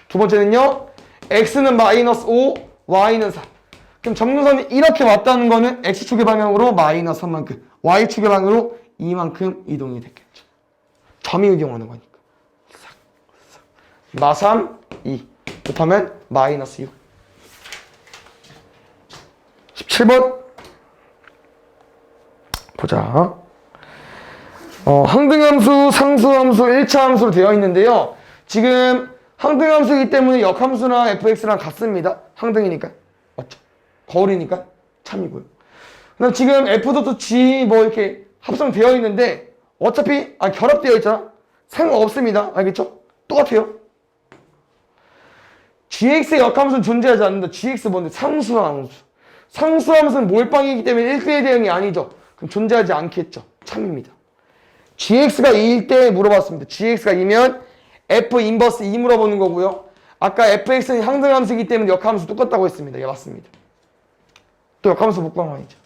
두 번째는요. x는 마이너스 5, y는 4. 그럼 점근선이 이렇게 왔다는 거는 x축의 방향으로 마이너스 3만큼, y축의 방향으로 2만큼 이동이 됐겠죠. 점이 이동하는 거니까. 마삼 2 곱하면 마이너스 6. 17번 보자. 항등함수, 상수함수, 1차 함수로 되어 있는데요. 지금 항등함수이기 때문에 역함수나 fx랑 같습니다. 항등이니까. 맞죠? 거울이니까 참이고요. 그다음 지금 f.g 뭐 이렇게 합성되어 있는데 어차피 결합되어 있잖아. 상관없습니다. 알겠죠? 똑같아요. gx의 역함수는 존재하지 않는다. gx 뭔데? 상수함수. 상수함수는 몰빵이기 때문에 1대1 대응이 아니죠. 그럼 존재하지 않겠죠. 참입니다. gx가 2일 때 물어봤습니다. gx가 2면 f 인버스 2 물어보는 거고요. 아까 fx는 항등함수이기 때문에 역함수 똑같다고 했습니다. 예, 맞습니다. 또 역함수 복광왕이죠.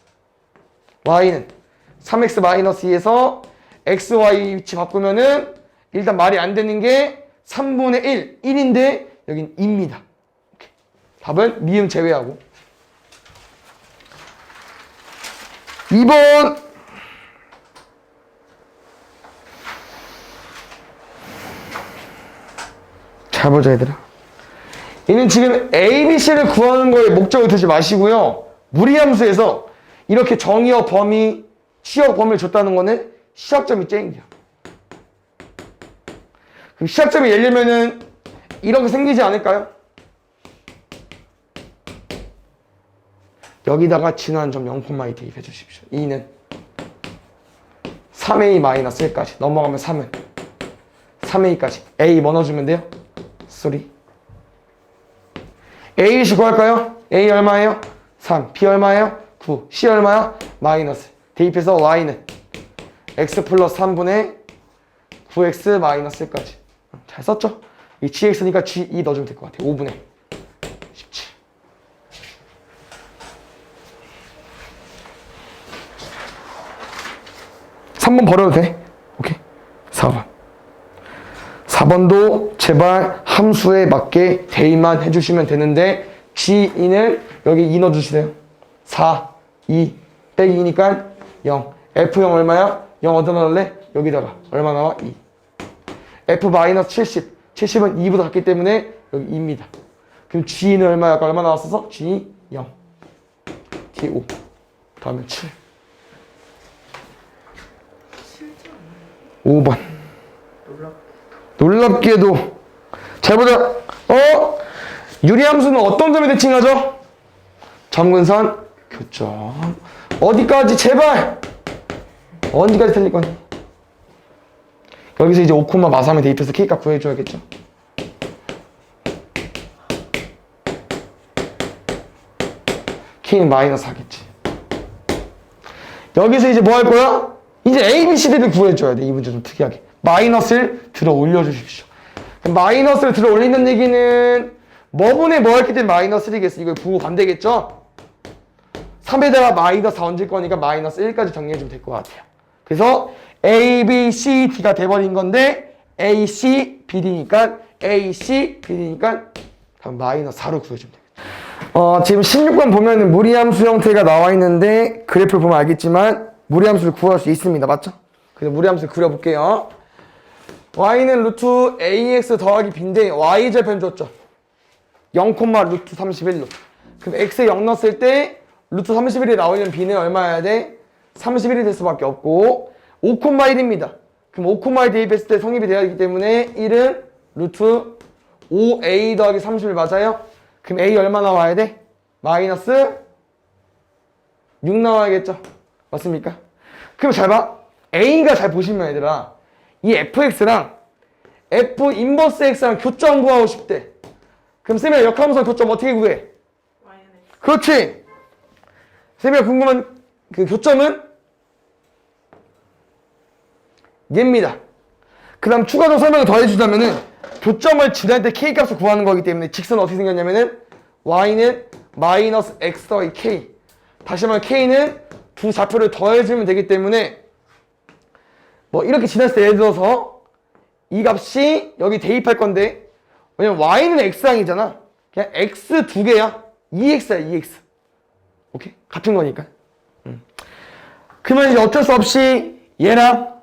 y는 3x-2에서 xy 위치 바꾸면은 일단 말이 안 되는 게 3분의 1, 1인데 여긴 2입니다. 답은 미음 제외하고. 2번 잘 보자 얘들아. 얘는 지금 A, B, C를 구하는 거에 목적을 두지 마시고요. 무리함수에서 이렇게 정의어, 범위, 취역, 범위를 줬다는 거는 시작점이 쨍이야. 그럼 시작점이 얘려면은 이렇게 생기지 않을까요? 여기다가 진한 점 0,2 대입해 주십시오. 2는 3a-1까지 넘어가면 3은 3a까지 a 뭐 넣어주면 돼요? 쏘리. a 구할까요? a 얼마예요? 3. b 얼마예요? 9. c 얼마야? 마이너스. 대입해서 y는 x 플러스 3분의 9x 마이너스 1까지. 잘 썼죠? 이 gx니까 g2 넣어주면 될 것 같아요. 5분의 17. 삼 번 버려도 돼. 오케이. 4번. 4번도 제발 함수에 맞게 대입만 해주시면 되는데 G인을 여기 2 넣어주세요. 4, 2, 빼기 2니까 0. F0 얼마야? 0 어디다 넣을래? 여기다가. 얼마 나와? 2. F-70. 70은 2보다 작기 때문에 여기 2입니다. 그럼 G는 얼마야? 아까 얼마 나왔었어? G 0. D 5. 다음에 7. 5번. 놀랍게도. 잘 보자. 유리함수는 어떤 점이 대칭하죠? 점근선 교점. 어디까지? 제발! 어디까지 틀릴 거니? 여기서 이제 5, 마삼에 대입해서 K값 구해줘야겠죠? K는 마이너스 하겠지. 여기서 이제 뭐 할 거야? 이제 A, B, C, D를 구해줘야 돼. 이 문제 좀 특이하게. 마이너스를 들어 올려주십시오. 마이너스를 들어 올린다는 얘기는 뭐분의 뭐 했기 때문에 마이너스 1이겠어. 이거 부호 반대겠죠? 3에다가 마이너스 4 얹을 거니까 마이너스 1까지 정리해주면 될 것 같아요. 그래서 A, B, C, D가 돼버린 건데 A, C, B, D니까 A, C, B, D니까 다음 마이너스 4로 구해주면 되겠죠. 지금 16번 보면은 무리함수 형태가 나와 있는데 그래프를 보면 알겠지만 무리함수를 구할 수 있습니다. 맞죠? 그래서 무리함수를 그려볼게요. y는 루트 ax 더하기 b인데 y절편 줬죠. 0, 루트 31로. 그럼 x에 0 넣었을 때 루트 31이 나오려면 b는 얼마여야 돼? 31이 될 수밖에 없고 5, 1입니다. 그럼 5, 1 대입했을 때 성립이 돼야 하기 때문에 1은 루트 5a 더하기 31 맞아요? 그럼 a 얼마 나와야 돼? 마이너스 6 나와야겠죠? 맞습니까? 그럼 잘 봐. a가 잘 보시면 얘들아 이 fx랑 f 인버스 x랑 교점 구하고 싶대. 그럼 쌤이랑 역함수랑 교점 어떻게 구해? 그렇지. 쌤이가 궁금한 그 교점은 얘입니다. 그 다음 추가적으로 설명을 더 해주자면은 교점을 지날 때 k값을 구하는 거기 때문에 직선은 어떻게 생겼냐면은 y는 마이너스 x 더하기 k. 다시 말하면 k는 두 좌표를 더해주면 되기 때문에 뭐 이렇게 지났을 때 예를 들어서 이 값이 여기 대입할 건데 왜냐면 y는 x항이잖아. 그냥 x 두 개야. 2x야 2x. 오케이? 같은 거니까. 그러면 이제 어쩔 수 없이 얘랑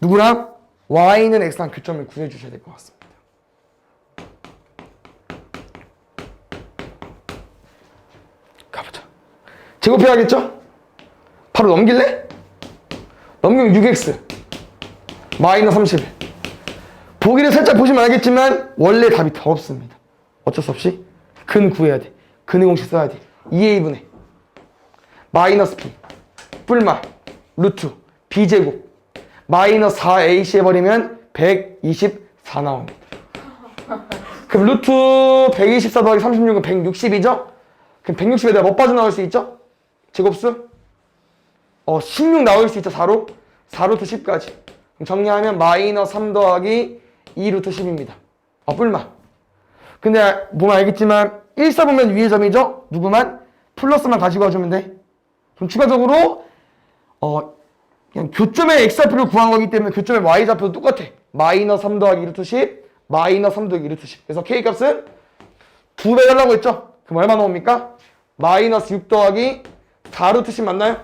누구랑 y는 x랑 교점을 구해주셔야 될 것 같습니다. 가보자. 제곱해야겠죠? 바로 넘길래? 넘기면 6x 마이너스 31. 보기를 살짝 보시면 알겠지만 원래 답이 더 없습니다. 어쩔 수 없이 근 구해야 돼. 근의 공식 써야 돼. 2a분의 마이너스 b 뿔마 루트 b제곱 마이너스 4ac 해버리면 124 나옵니다. 그럼 루트 124 더하기 36은 160이죠? 그럼 160에다 뭐 빠져나올 수 있죠? 제곱수? 16 나올 수 있죠, 4로? 4루트 10까지. 그럼 정리하면 마이너스 3 더하기 2루트 10입니다. 뿔마. 근데 보면 알겠지만 1, 4 보면 위의 점이죠? 누구만? 플러스만 가지고 와주면 돼. 그럼 추가적으로 그냥 교점의 x좌표를 구한 거기 때문에 교점의 y좌표도 똑같아. 마이너스 3 더하기 2루트 10, 마이너스 3 더하기 2루트 10. 그래서 k값은 2배 달라고 했죠? 그럼 얼마 나옵니까? 마이너스 6 더하기 4루트 10 맞나요?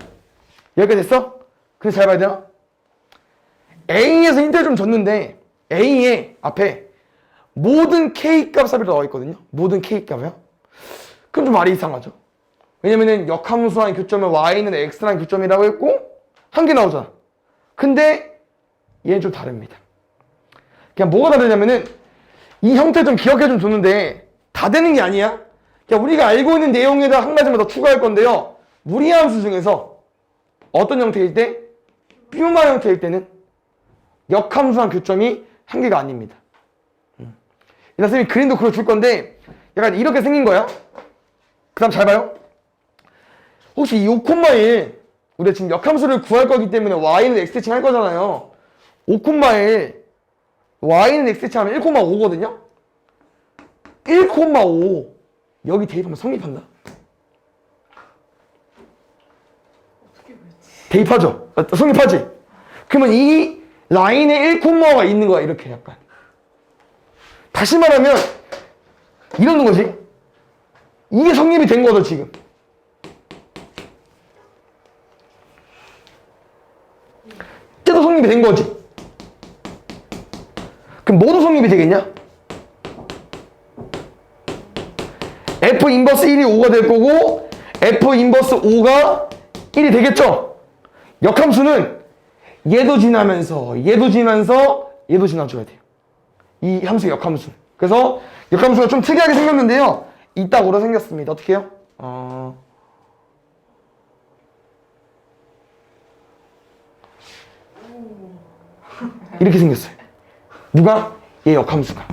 여기까지 됐어? 근데 잘 봐야 되나? A에서 힌트를 좀 줬는데 A의 앞에 모든 K값 삽입이 나와 있거든요. 모든 K값이요. 그럼 좀 말이 이상하죠. 왜냐면은 역함수랑 교점은 Y는 X랑 교점이라고 했고 한 개 나오잖아. 근데 얘는 좀 다릅니다. 그냥 뭐가 다르냐면은 이 형태 좀 기억해 좀 줬는데 다 되는 게 아니야. 그냥 우리가 알고 있는 내용에다 한 가지만 더 추가할 건데요. 무리함수 중에서 어떤 형태일 때? 뾰마 형태일 때는 역함수랑 교점이 한 개가 아닙니다. 일단 선생님이 그림도 그려줄 건데 약간 이렇게 생긴 거야. 그 다음 잘 봐요. 혹시 이 5,1 우리가 지금 역함수를 구할 거기 때문에 y는 x 대칭 할 거잖아요. 5,1 y는 x 대칭 하면 1,5거든요. 1,5 여기 대입하면 성립한다. 어떻게 그랬지? 대입하죠? 성립하지? 그러면 이 라인에 1콤마가 있는 거야. 이렇게 약간. 다시 말하면 이러는 거지. 이게 성립이 된 거죠 지금. 이때도 성립이 된 거지. 그럼 뭐도 성립이 되겠냐? F 인버스 1이 5가 될 거고 F 인버스 5가 1이 되겠죠? 역함수는 얘도 지나면서 얘도 지나면서 얘도 지나줘야 돼요. 이 함수의 역함수. 그래서 역함수가 좀 특이하게 생겼는데요. 이따구로 생겼습니다. 어떻게 해요? 이렇게 생겼어요. 누가? 얘 역함수가.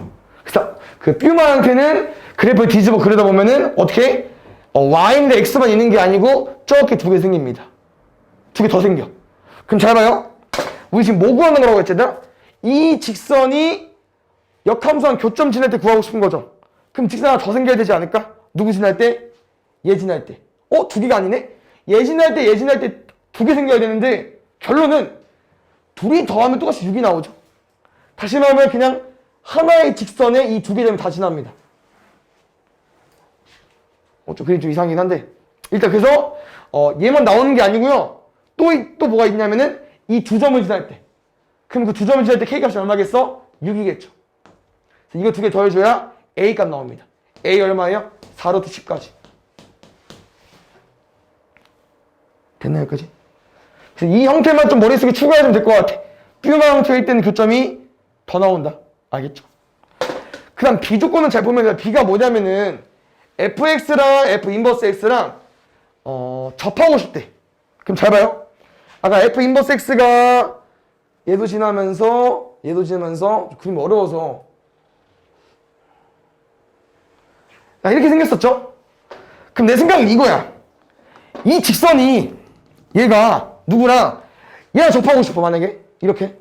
그래서 그 뾰마한테는 그래프를 뒤집어 그리다 보면은 어떻게? y인데 x만 있는 게 아니고 저렇게 두 개 생깁니다. 두 개 더 생겨. 그럼 잘 봐요. 우리 지금 뭐 구하는 거라고 했잖아? 이 직선이 역함수랑 교점 지날 때 구하고 싶은 거죠. 그럼 직선 하나 더 생겨야 되지 않을까? 누구 지날 때? 얘 지날 때. 두 개가 아니네? 얘 지날 때, 얘 지날 때 두 개 생겨야 되는데 결론은 둘이 더하면 똑같이 6이 나오죠. 다시 말하면 그냥 하나의 직선에 이 두 개 되면 다 지납니다. 좀 그림 좀 이상하긴 한데 일단 그래서 얘만 나오는 게 아니고요. 또 뭐가 있냐면은 이 두 점을 지날 때 그럼 그 두 점을 지날 때 K값이 얼마겠어? 6이겠죠. 이거 두 개 더해줘야 A값 나옵니다. A 얼마예요? 4루트 10까지. 됐나요, 여기까지? 그래서 이 형태만 좀 머릿속에 추가해주면 될 것 같아. 뾰마 형태일 때는 교점이 더 나온다. 알겠죠? 그 다음 B 조건은 잘 보면 돼요. B가 뭐냐면은 fx랑 f 인버스 x랑 접하고 싶대. 그럼 잘 봐요. 아까 f 인버스 x가 얘도 지나면서 그림이 어려워서 이렇게 생겼었죠? 그럼 내 생각은 이거야. 이 직선이 얘가 누구랑 얘랑 접하고 싶어. 만약에 이렇게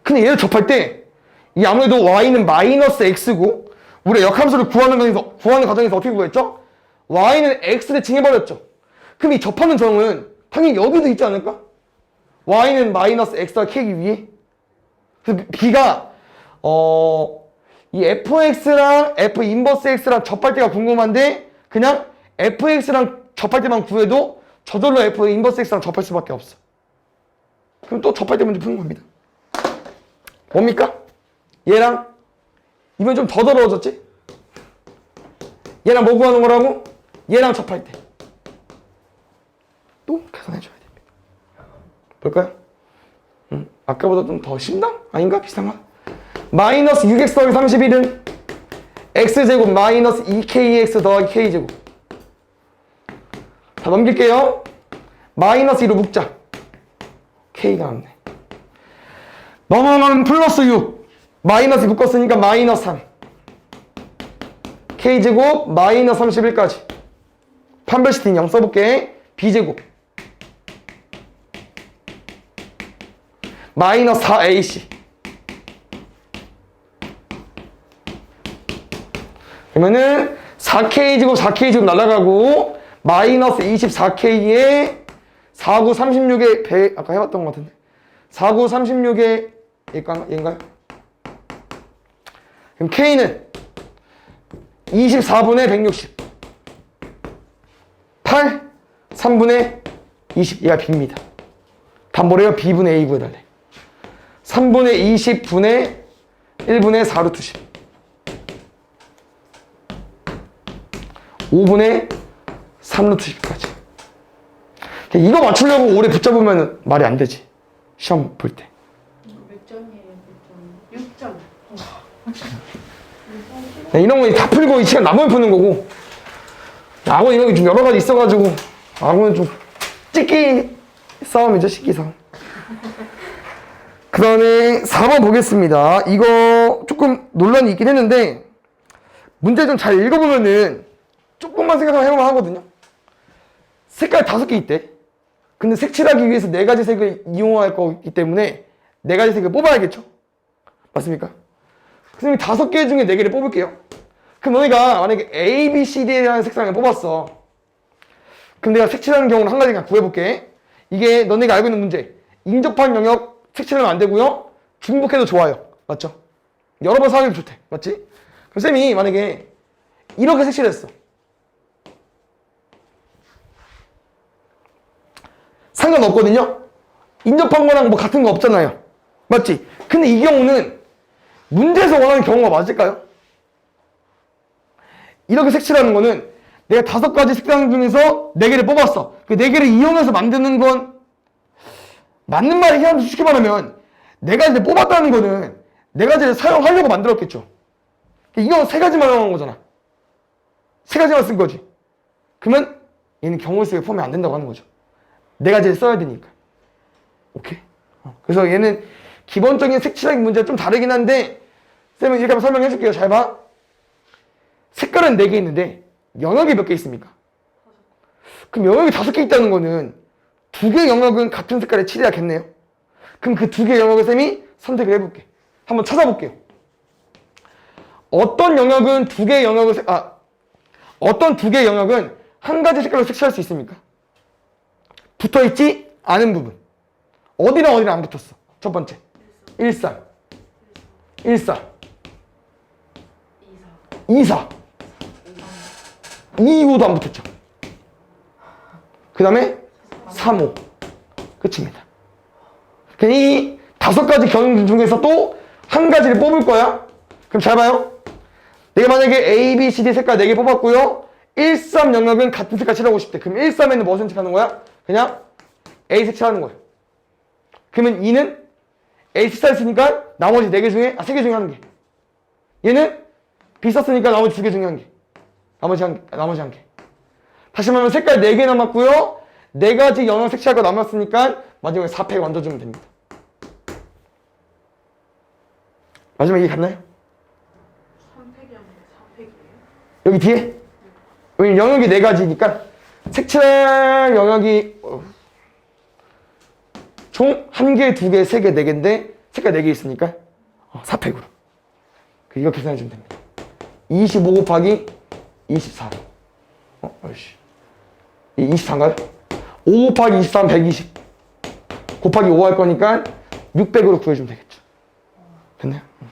근데 얘를 접할 때 이 아무래도 y는 마이너스 x고 우리가 역함수를 구하는 과정에서 어떻게 구했죠? y는 x 대칭해버렸죠. 그럼 이 접하는 점은 당연히 여기도 있지 않을까? y는 마이너스 x가 k기 위에. 그래서 b가 이 fx랑 f 인버스 x랑 접할 때가 궁금한데 그냥 fx랑 접할 때만 구해도 저절로 f 인버스 x랑 접할 수밖에 없어. 그럼 또 접할 때 문제 푸는 겁니다. 뭡니까? 얘랑 이번 좀 더 더러워졌지? 얘랑 뭐 구하는 거라고? 얘랑 접할 때 또 계산해줘야 됩니다. 볼까요? 아까보다 좀 더 쉽나? 아닌가? 비슷한가? 마이너스 6x 더하기 31은 x제곱 마이너스 2kx 더하기 k제곱. 다 넘길게요. 마이너스 2로 묶자. k가 남네. 넘어가면 플러스 6 마이너스 묶었으니까 마이너스 3 k제곱 마이너스 31까지 판별시킨 0 써볼게. b제곱 마이너스 4ac 그러면은 4k제곱 4k제곱 날아가고 마이너스 24k에 4, 9, 36에 100 아까 해봤던 것 같은데 4, 9, 36에 얘인가요? 그럼 K는 24분의 160 8, 3분의 20 얘가 B입니다. 답 뭐래요? B분의 A 구해달래. 3분의 20분의 1분의 4루트 10 5분의 3루트 10까지 이거 맞추려고 오래 붙잡으면 말이 안 되지. 시험 볼 때. 이거 몇 점이에요? 몇 점? 6점. 네, 이런 거 다 풀고 이 시간 남으면 푸는 거고 악어 이런 게 좀 여러 가지 있어가지고 악어는 좀 찍기 싸움이죠. 식기 싸움. 그 다음에 4번 보겠습니다. 이거 조금 논란이 있긴 했는데 문제 좀 잘 읽어보면은 조금만 생각하면 해볼만 하거든요. 색깔 5개 있대. 근데 색칠하기 위해서 4가지 색을 이용할 거기 때문에 4가지 색을 뽑아야겠죠? 맞습니까? 선생님이 5개 중에 4개를 뽑을게요. 그럼 너희가 만약에 A, B, C, D라는 색상을 뽑았어. 그럼 내가 색칠하는 경우는 한 가지 그냥 구해볼게. 이게 너네가 알고 있는 문제. 인접한 영역 색칠하면 안 되고요. 중복해도 좋아요. 맞죠? 여러 번 사용해도 좋대. 맞지? 그럼 쌤이 만약에 이렇게 색칠했어. 상관없거든요? 인접한 거랑 뭐 같은 거 없잖아요. 맞지? 근데 이 경우는 문제에서 원하는 경우가 맞을까요? 이렇게 색칠하는 거는 내가 5가지 색상 중에서 4개를 뽑았어. 그 4개를 이용해서 만드는 건 맞는 말이긴 한데 솔직히 말하면 4가지를 뽑았다는 거는 4가지를 사용하려고 만들었겠죠. 이건 3가지만 사용한 거잖아. 3가지만 쓴 거지. 그러면 얘는 경우 수에 포함이 안 된다고 하는 거죠. 4가지를 써야 되니까. 오케이? 그래서 얘는 기본적인 색칠하기 문제가 좀 다르긴 한데 쌤은 이렇게 한번 설명해 줄게요. 잘 봐. 색깔은 4개 있는데 영역이 몇 개 있습니까? 그럼 영역이 5개 있다는 거는 2개 영역은 같은 색깔에 칠해야겠네요. 그럼 그 2개 영역을 쌤이 선택을 해볼게. 한번 찾아볼게요. 어떤 영역은 2개 영역을 어떤 2개 영역은 한 가지 색깔로 색칠할 수 있습니까? 붙어있지 않은 부분. 어디랑 어디랑 안 붙었어? 첫 번째 1사 1사 2사 2호도 안 붙었죠. 그 다음에 3호 끝입니다. 이 5가지 경우 중에서 또 한 가지를 뽑을 거야. 그럼 잘 봐요. 내가 만약에 A, B, C, D 색깔 4개 뽑았고요. 1, 3 영역은 같은 색깔 칠하고 싶대. 그럼 1, 3에는 뭐 선택하는 거야? 그냥 A 색칠하는 거예요. 그러면 2는 A 색칠했으니까 나머지 4개 중에 3개 중에 1개. 얘는 B 썼으니까 나머지 2개 중에 1개. 나머지 1개. 다시 말하면 색깔 4개 남았고요. 4가지 영역 색칠할 거 남았으니까 마지막에 4팩 얹어주면 됩니다. 마지막에 이해 갔나요? 3팩이었는데 4팩이에요? 여기 뒤에? 여기 영역이 4가지니까 색칠 영역이 총 1개, 2개, 3개, 4개인데 색깔 4개 있으니까 4팩으로 이거 계산해 주면 됩니다. 25 곱하기 24 얼씨 24인가요? 5 곱하기 23 120 곱하기 5 할 거니까 600으로 구해주면 되겠죠. 됐나요?